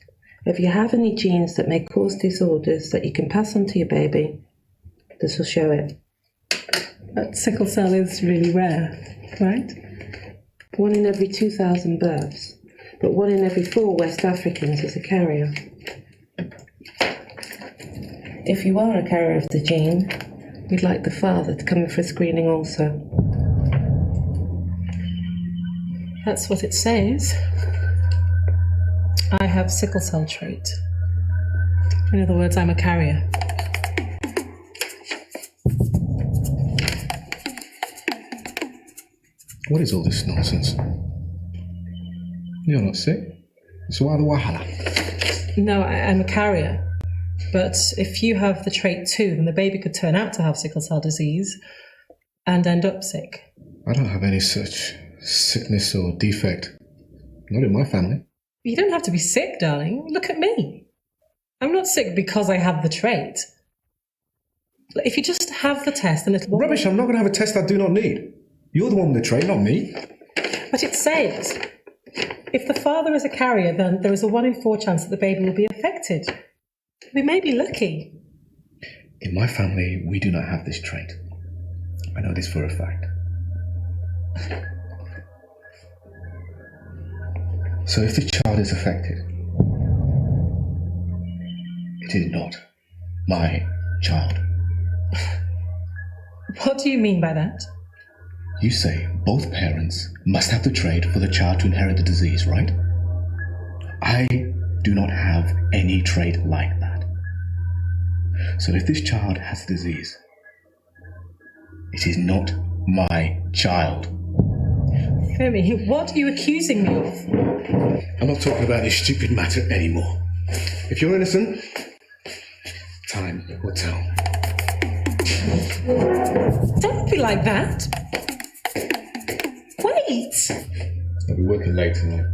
If you have any genes that may cause disorders that you can pass on to your baby, this will show it. But sickle cell is really rare, right? 1 in every 2,000 births, but 1 in every 4 West Africans is a carrier. If you are a carrier of the gene, we'd like the father to come in for a screening also. That's what it says. I have sickle cell trait. In other words, I'm a carrier. What is all this nonsense? You're not sick. So why the wahala? No, I'm a carrier. But if you have the trait too, then the baby could turn out to have sickle cell disease and end up sick. I don't have any such sickness or defect. Not in my family. You don't have to be sick, darling. Look at me. I'm not sick because I have the trait. If you just have the test and it'll... Rubbish, I'm not going to have a test I do not need. You're the one with the trait, not me. But it says, if the father is a carrier, then there is a 1 in 4 chance that the baby will be affected. We may be lucky. In my family, we do not have this trait. I know this for a fact. So if the child is affected, it is not my child. What do you mean by that? You say both parents must have the trait for the child to inherit the disease, right? I do not have any trait like that. So if this child has the disease, it is not my child. Femi, what are you accusing me of? I'm not talking about this stupid matter anymore. If you're innocent, time will tell. Don't be like that. Wait. I'll be working late tonight.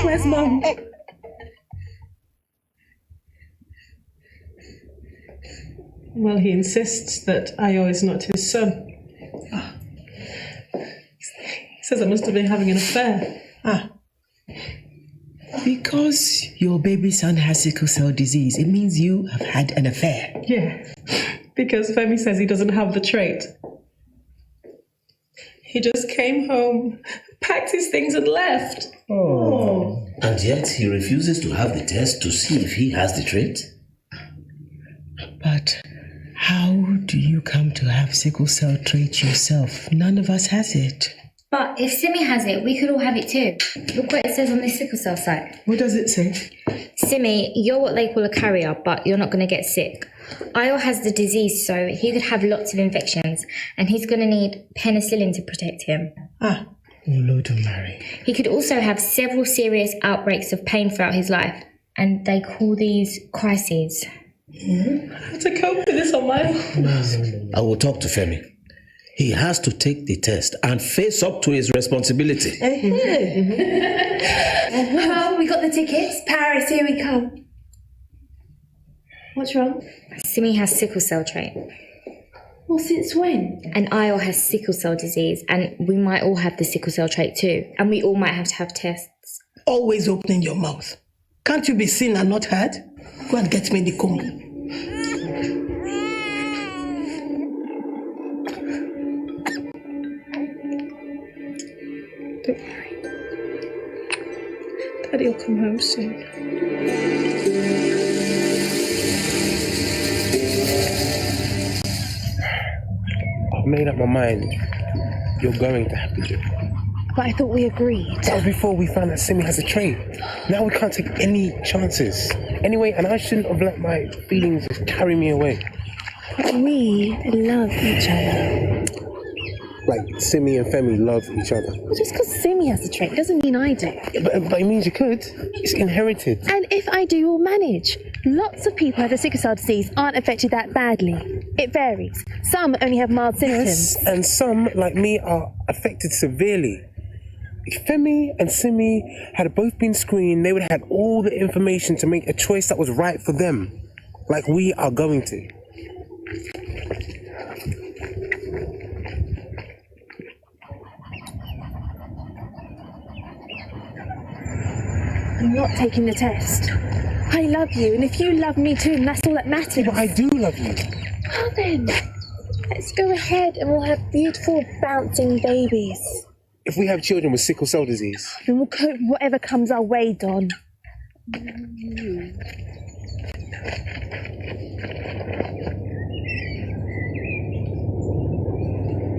Where's Mom? Well, he insists that Ayo is not his son. He says I must have been having an affair. Because your baby son has sickle cell disease, it means you have had an affair. Yeah, because Femi says he doesn't have the trait. He just came home, packed his things and left. Oh. And yet he refuses to have the test to see if he has the trait. But how do you come to have sickle cell trait yourself? None of us has it. But if Simi has it, we could all have it too. Look what it says on this sickle cell site. What does it say? Simi, you're what they call a carrier, but you're not going to get sick. Ayo has the disease, so he could have lots of infections, and he's going to need penicillin to protect him. Oh Lord Almighty. He could also have several serious outbreaks of pain throughout his life, and they call these crises. I have to cope with this on my own. I will talk to Femi. He has to take the test and face up to his responsibility. Well, we got the tickets. Paris, here we come. What's wrong? Simi has sickle cell trait. Well, since when? And Ayo has sickle cell disease, and we might all have the sickle cell trait too, and we all might have to have tests. Always opening your mouth. Can't you be seen and not heard? Go and get me the comb. Don't worry. Daddy will come home soon. I've made up my mind. You're going to have to do it. But I thought we agreed. That was before we found out Simi has a trait. Now we can't take any chances. Anyway, and I shouldn't have let my feelings just carry me away. We love each other. Like, Simi and Femi love each other. Well, just because Simi has the trait doesn't mean I do. But it means you could. It's inherited. And if I do, you'll manage. Lots of people who have the sickle cell disease aren't affected that badly. It varies. Some only have mild symptoms. Yes, and some, like me, are affected severely. If Femi and Simi had both been screened, they would have had all the information to make a choice that was right for them, like we are going to. I'm not taking the test. I love you, and if you love me too, and that's all that matters. Yeah, but I do love you. Well then, let's go ahead and we'll have beautiful, bouncing babies. If we have children with sickle cell disease. Then we'll cope with whatever comes our way, Don.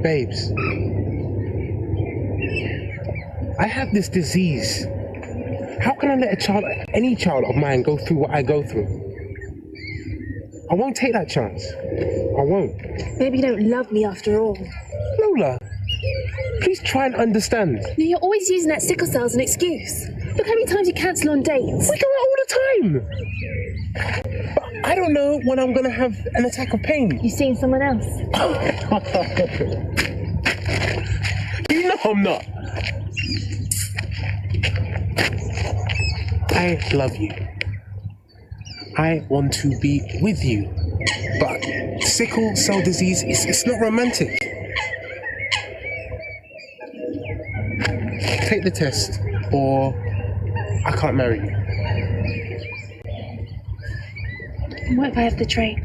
Babes, I have this disease. How can I let any child of mine go through what I go through? I won't take that chance. I won't. Maybe you don't love me after all. Lola, please try and understand. No, you're always using that sickle cell as an excuse. Look how many times you cancel on dates. We go out all the time. But I don't know when I'm going to have an attack of pain. You seen someone else? You know I'm not. I love you. I want to be with you. But sickle cell disease, it's not romantic. Take the test, or I can't marry you. What if I have the trait?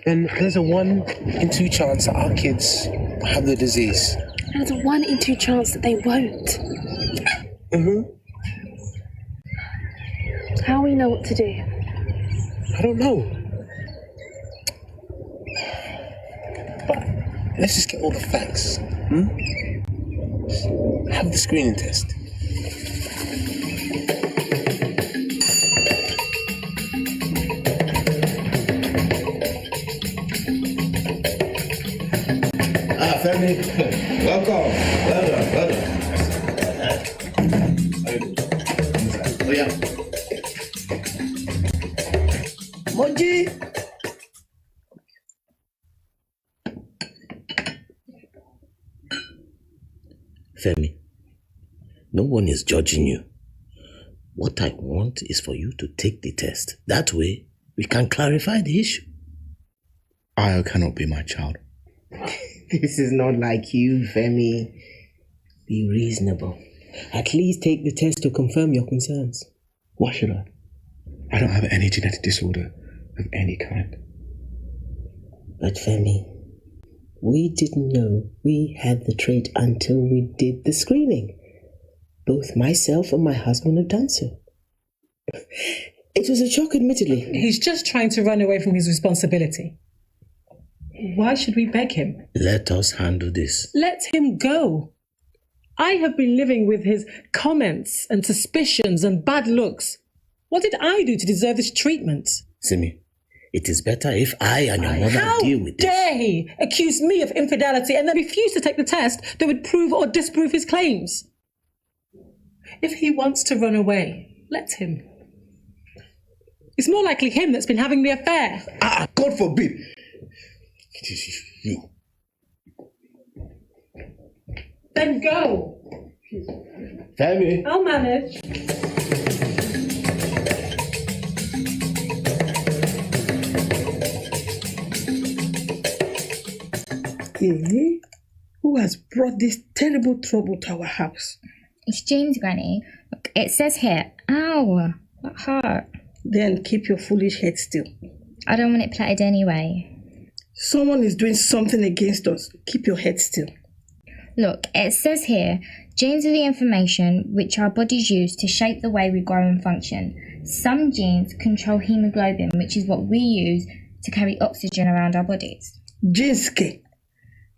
Then there's a 1 in 2 chance that our kids have the disease. There's a 1 in 2 chance that they won't. How will we know what to do? I don't know. But let's just get all the facts. Have the screening test. Femi, welcome. Well done, well done. Oh, yeah. Moji! Femi, no one is judging you. What I want is for you to take the test. That way, we can clarify the issue. I cannot be my child. This is not like you, Femi. Be reasonable. At least take the test to confirm your concerns. Why should I? I don't have any genetic disorder of any kind. But Femi, we didn't know we had the trait until we did the screening. Both myself and my husband have done so. It was a shock, admittedly. He's just trying to run away from his responsibility. Why should we beg him? Let us handle this. Let him go. I have been living with his comments and suspicions and bad looks. What did I do to deserve this treatment? Simi, it is better if I and your mother deal with this. How dare he accuse me of infidelity and then refuse to take the test that would prove or disprove his claims? If he wants to run away, let him. It's more likely him that's been having the affair. God forbid. It is you. Then go. Femi. I'll manage. Who has brought this terrible trouble to our house? It's James, Granny. Look, it says here, ow, that hurt. Then keep your foolish head still. I don't want it platted anyway. Someone is doing something against us. Keep your head still. Look, it says here, genes are the information which our bodies use to shape the way we grow and function. Some genes control hemoglobin, which is what we use to carry oxygen around our bodies. Genes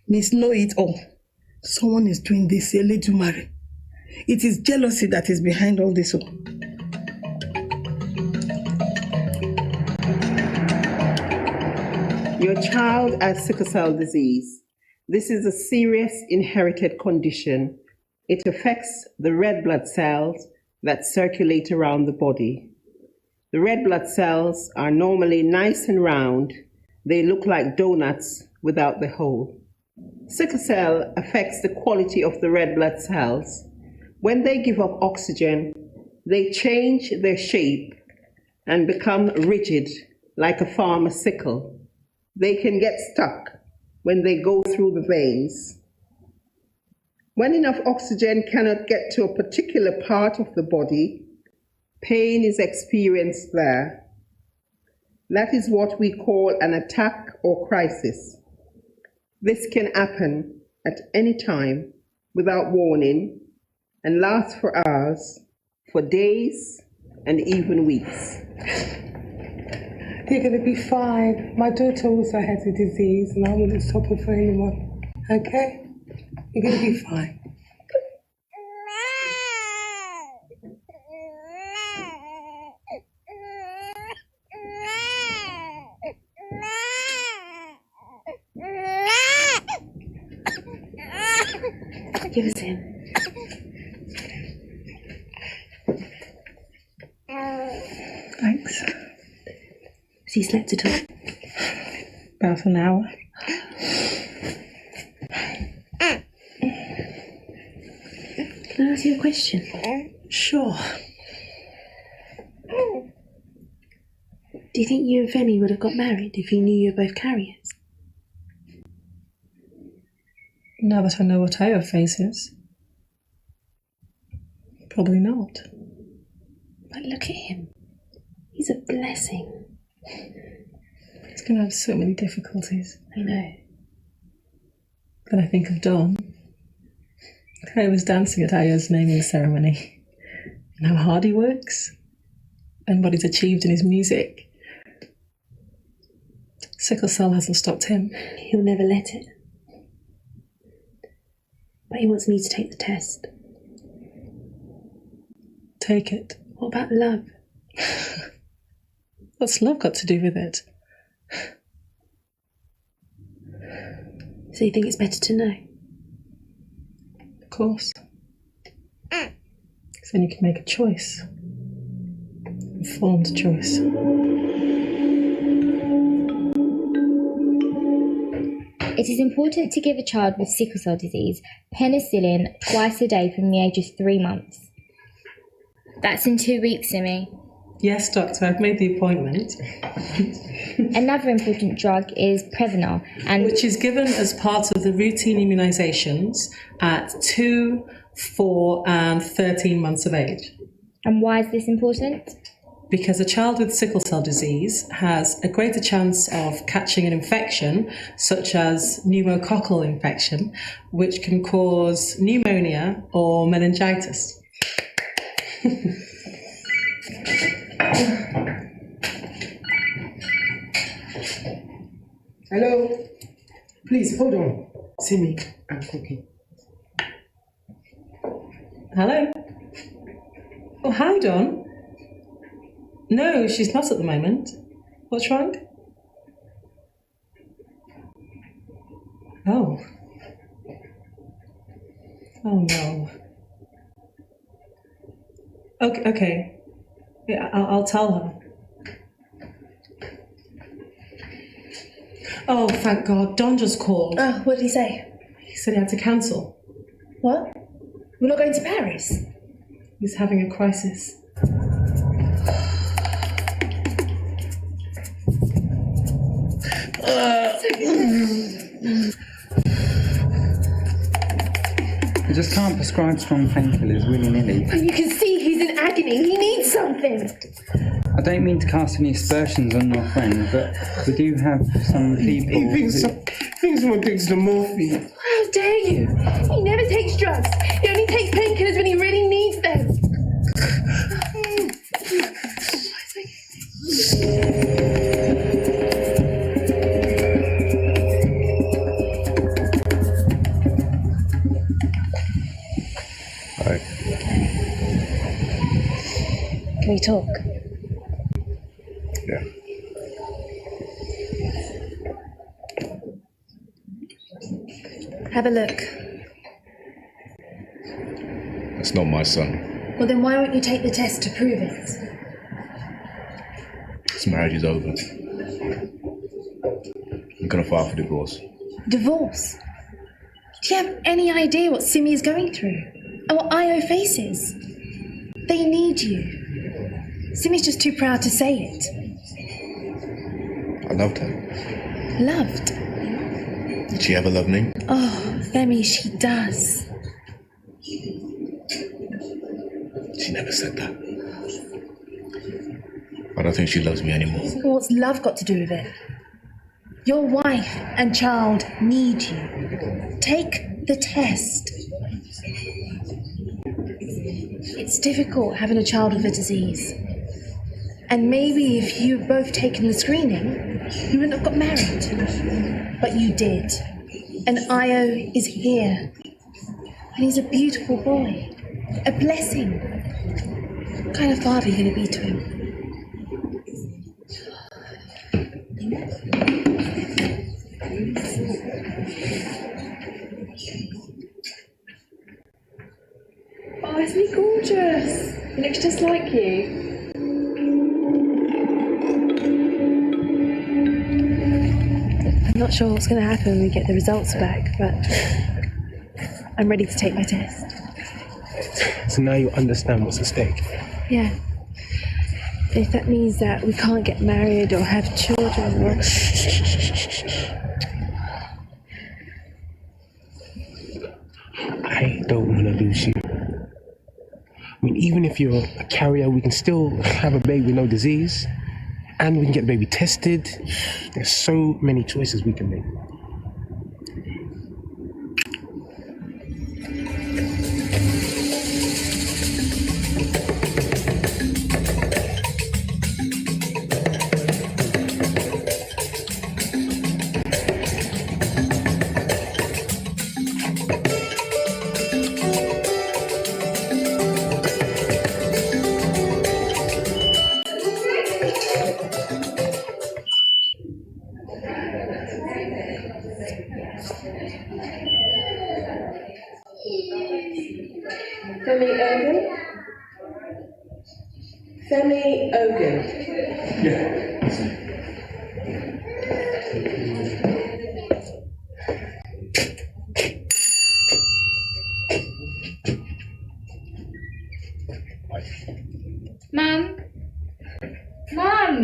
means know it all. Someone is doing this, Eledumare. It is jealousy that is behind all this. Your child has sickle cell disease. This is a serious inherited condition. It affects the red blood cells, that circulate around the body. The red blood cells are normally nice and round. They look like donuts without the hole. Sickle cell affects the quality of the red blood cells. When they give up oxygen, they change their shape and become rigid like a farmer's sickle. They can get stuck when they go through the veins. When enough oxygen cannot get to a particular part of the body, pain is experienced there. That is what we call an attack or crisis. This can happen at any time without warning and last for hours, for days, and even weeks. You're going to be fine. My daughter also has a disease and I wouldn't stop her for anyone. Okay? You're going to be fine. Give us him. Thanks. Has he slept at all? About an hour. Can I ask you a question? Sure. Do you think you and Femi would have got married if you knew you were both carriers? Now that I know what Teo faces. Probably not. But look at him. He's a blessing. He's going to have so many difficulties. I know. Then I think of Don. I was dancing at Aya's naming ceremony. And how hard he works. And what he's achieved in his music. Sickle cell hasn't stopped him. He'll never let it. But he wants me to take the test. Take it. What about love? What's love got to do with it? So you think it's better to know? Of course. Because then you can make a choice. Informed choice. It is important to give a child with sickle cell disease penicillin twice a day from the age of 3 months. That's in 2 weeks, Simi. Yes, doctor, I've made the appointment. Another important drug is Prevnar, which is given as part of the routine immunisations at 2, 4 and 13 months of age. And why is this important? Because a child with sickle cell disease has a greater chance of catching an infection, such as pneumococcal infection, which can cause pneumonia or meningitis. Hello? Please, hold on. Simi, I'm cooking. Hello? Oh, hi, Dawn. No, she's not at the moment. What's wrong? Oh. Oh, no. Okay. Yeah, I'll tell her. Oh, thank God. Don just called. Oh, what did he say? He said he had to cancel. What? We're not going to Paris? He's having a crisis. I just can't prescribe strong painkillers willy-nilly. And you can see he's in agony. He needs something. I don't mean to cast any aspersions on your friend, but we do have some people He thinks someone takes the morphine. How dare you? He never takes drugs. He only takes painkillers when he really needs them. Hi. Can we talk? Yeah. Have a look. That's not my son. Well, then why won't you take the test to prove it? This marriage is over. I'm gonna file for divorce. Divorce? Do you have any idea what Simi is going through? And what Io faces? They need you. Simi's just too proud to say it. I loved her. Loved? Did she ever love me? Oh, Femi, she does. She never said that. I don't think she loves me anymore. What's love got to do with it? Your wife and child need you. Take the test. It's difficult having a child with a disease. And maybe if you'd both taken the screening, you wouldn't have got married. But you did. And Io is here. And he's a beautiful boy. A blessing. What kind of father are you going to be to him? Oh, isn't he gorgeous? He looks just like you. I'm not sure what's going to happen when we get the results back, but I'm ready to take my test. So now you understand what's at stake. Yeah. If that means that we can't get married or have children or... I don't want to lose you. I mean, even if you're a carrier, we can still have a baby with no disease, and we can get the baby tested. There's so many choices we can make. Femi Ogun? Femi Ogun. Yeah. Mum? Mum!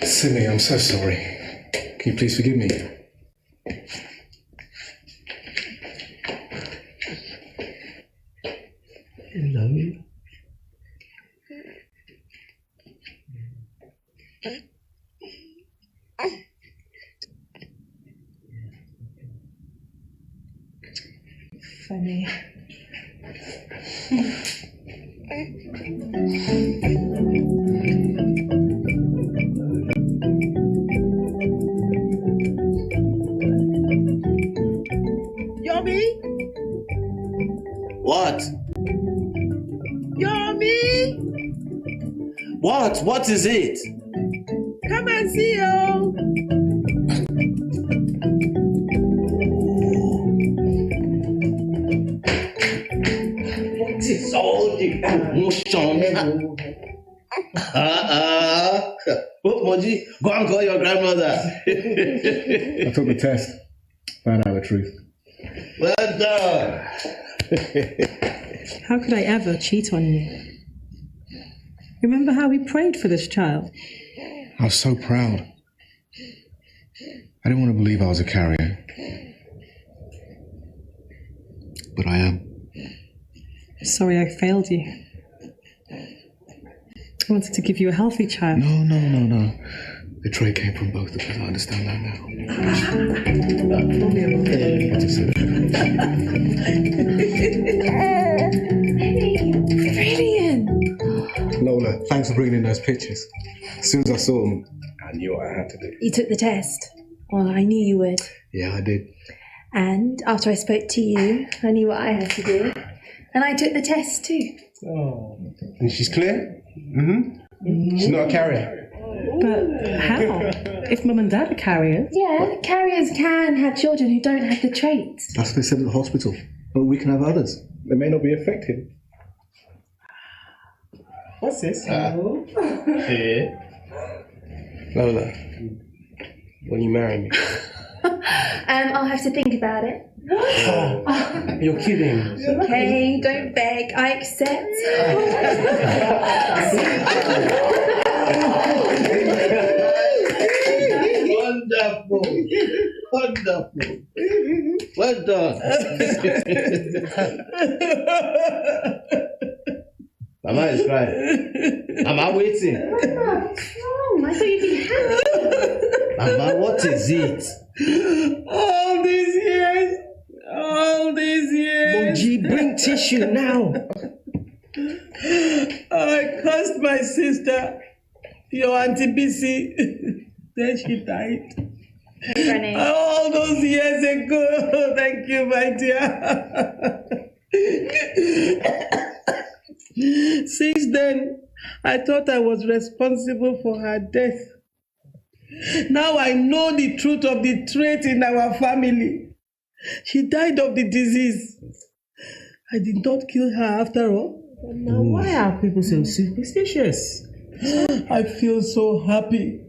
Simi, I'm so sorry. Can you please forgive me? Hello. Funny. Yomi? What? Yomi? What? What is it? Come and see you. What is all the commotion? Oh, Moji, go and call your grandmother. I took the test. Found out the truth. Well done. How could I ever cheat on you? Remember how we prayed for this child? I was so proud. I didn't want to believe I was a carrier. But I am. Sorry I failed you. I wanted to give you a healthy child. No. The trait came from both of us. I understand that now. Brilliant! Lola, thanks for bringing in those pictures. As soon as I saw them, I knew what I had to do. You took the test. Well, I knew you would. Yeah, I did. And after I spoke to you, I knew what I had to do. And I took the test too. Oh. And she's clear? She's not a carrier. But how? If mum and dad are carriers? Yeah, carriers can have children who don't have the traits. That's what they said at the hospital. But we can have others. They may not be affected. What's this? Here. Lola, will you marry me? I'll have to think about it. You're kidding. Okay, don't beg. I accept. Wonderful. Wonderful. Well done. Mama is crying. Mama waiting. Oh, I thought you'd be happy. Mama, what is it? All these years. Moji, bring tissue now. I cursed my sister, your Auntie Bissy. Then she died. Granny. All those years ago. Thank you, my dear. Since then, I thought I was responsible for her death. Now I know the truth of the trait in our family. She died of the disease. I did not kill her after all. Now, why are people so superstitious? I feel so happy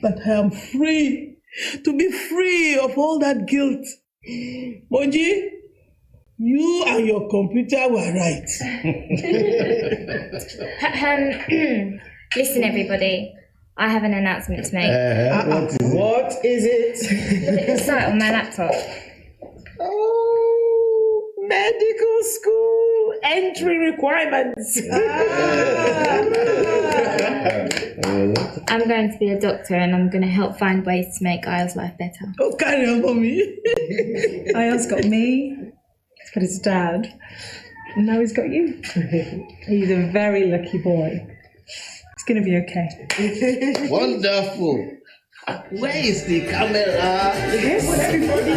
that I am free, to be free of all that guilt. Moji, you and your computer were right. Listen, everybody. I have an announcement to make. What is it? Look at the site on my laptop. Oh, medical school entry requirements. I'm going to be a doctor and I'm going to help find ways to make Ayel's life better. Oh, carry on for me. Ayel's got me, he's got his dad, and now he's got you. He's a very lucky boy. It's going to be okay. Wonderful. Where is the camera? Yes, everybody.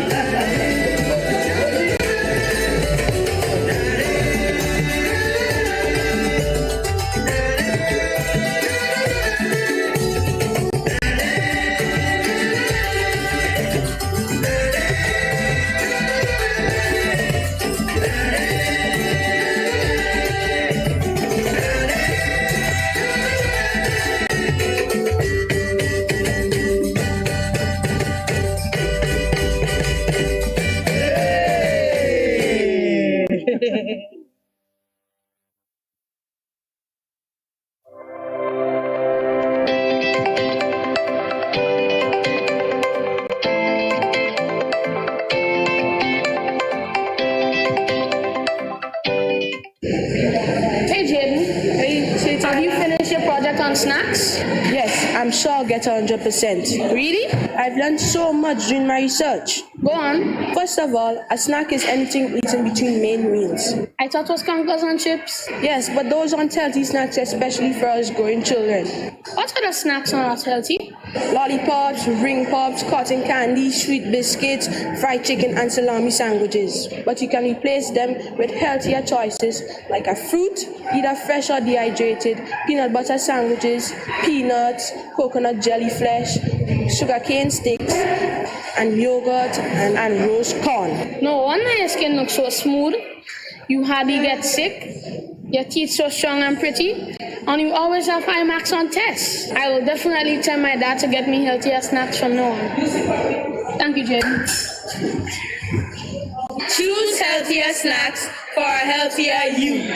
Hey Jaden, have you finished your project on snacks? Yes, I'm sure I'll get 100%. Really? I've learned so much during my research. Go on. First of all, a snack is anything eaten between main meals. I thought it was conkers and chips. Yes, but those aren't healthy snacks, especially for us growing children. What other snacks are not healthy? Lollipops, ring pops, cotton candy, sweet biscuits, fried chicken, and salami sandwiches. But you can replace them with healthier choices like a fruit, either fresh or dehydrated, peanut butter sandwiches, peanuts, coconut jelly flesh, sugarcane sticks, and yogurt and roast corn. No wonder your skin looks so smooth. You hardly get sick. Your teeth so strong and pretty. And you always have high marks on tests. I will definitely tell my dad to get me healthier snacks from now on. Thank you, Jaden. Choose healthier snacks for a healthier you.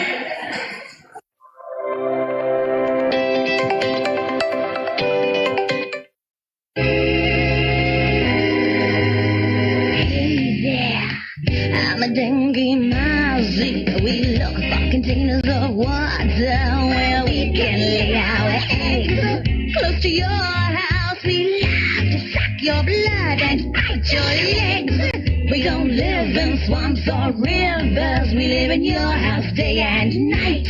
I'm a dengue mousy. We look for containers of water where we can lay our eggs. Close to your house, we love to suck your blood and bite your legs. We don't live in swamps or rivers. We live in your house day and night.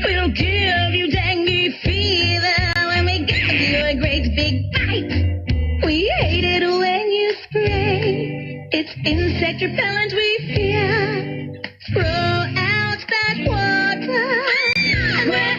We'll give you dengue fever when we give you a great big bite. We hate it when you spray. It's insect repellent we fear. Throw out that water. We're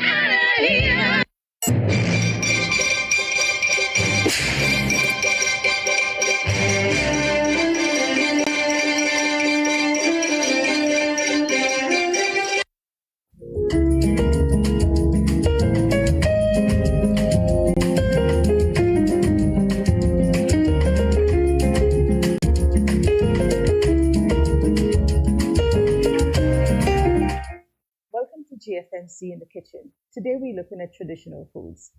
GFNC in the kitchen. Today we're looking at traditional foods.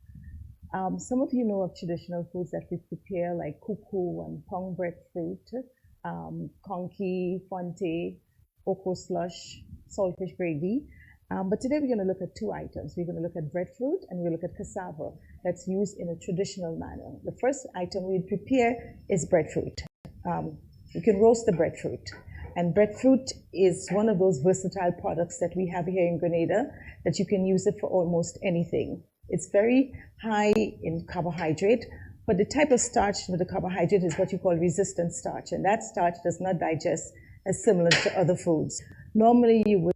Some of you know of traditional foods that we prepare like kuku and pong breadfruit, conky, fonte, oko slush, saltfish gravy. But today we're going to look at two items. We're going to look at breadfruit and we're going to look at cassava that's used in a traditional manner. The first item we prepare is breadfruit. You can roast the breadfruit. And breadfruit is one of those versatile products that we have here in Grenada that you can use it for almost anything. It's very high in carbohydrate, but the type of starch with the carbohydrate is what you call resistant starch, and that starch does not digest as similar to other foods. Normally you would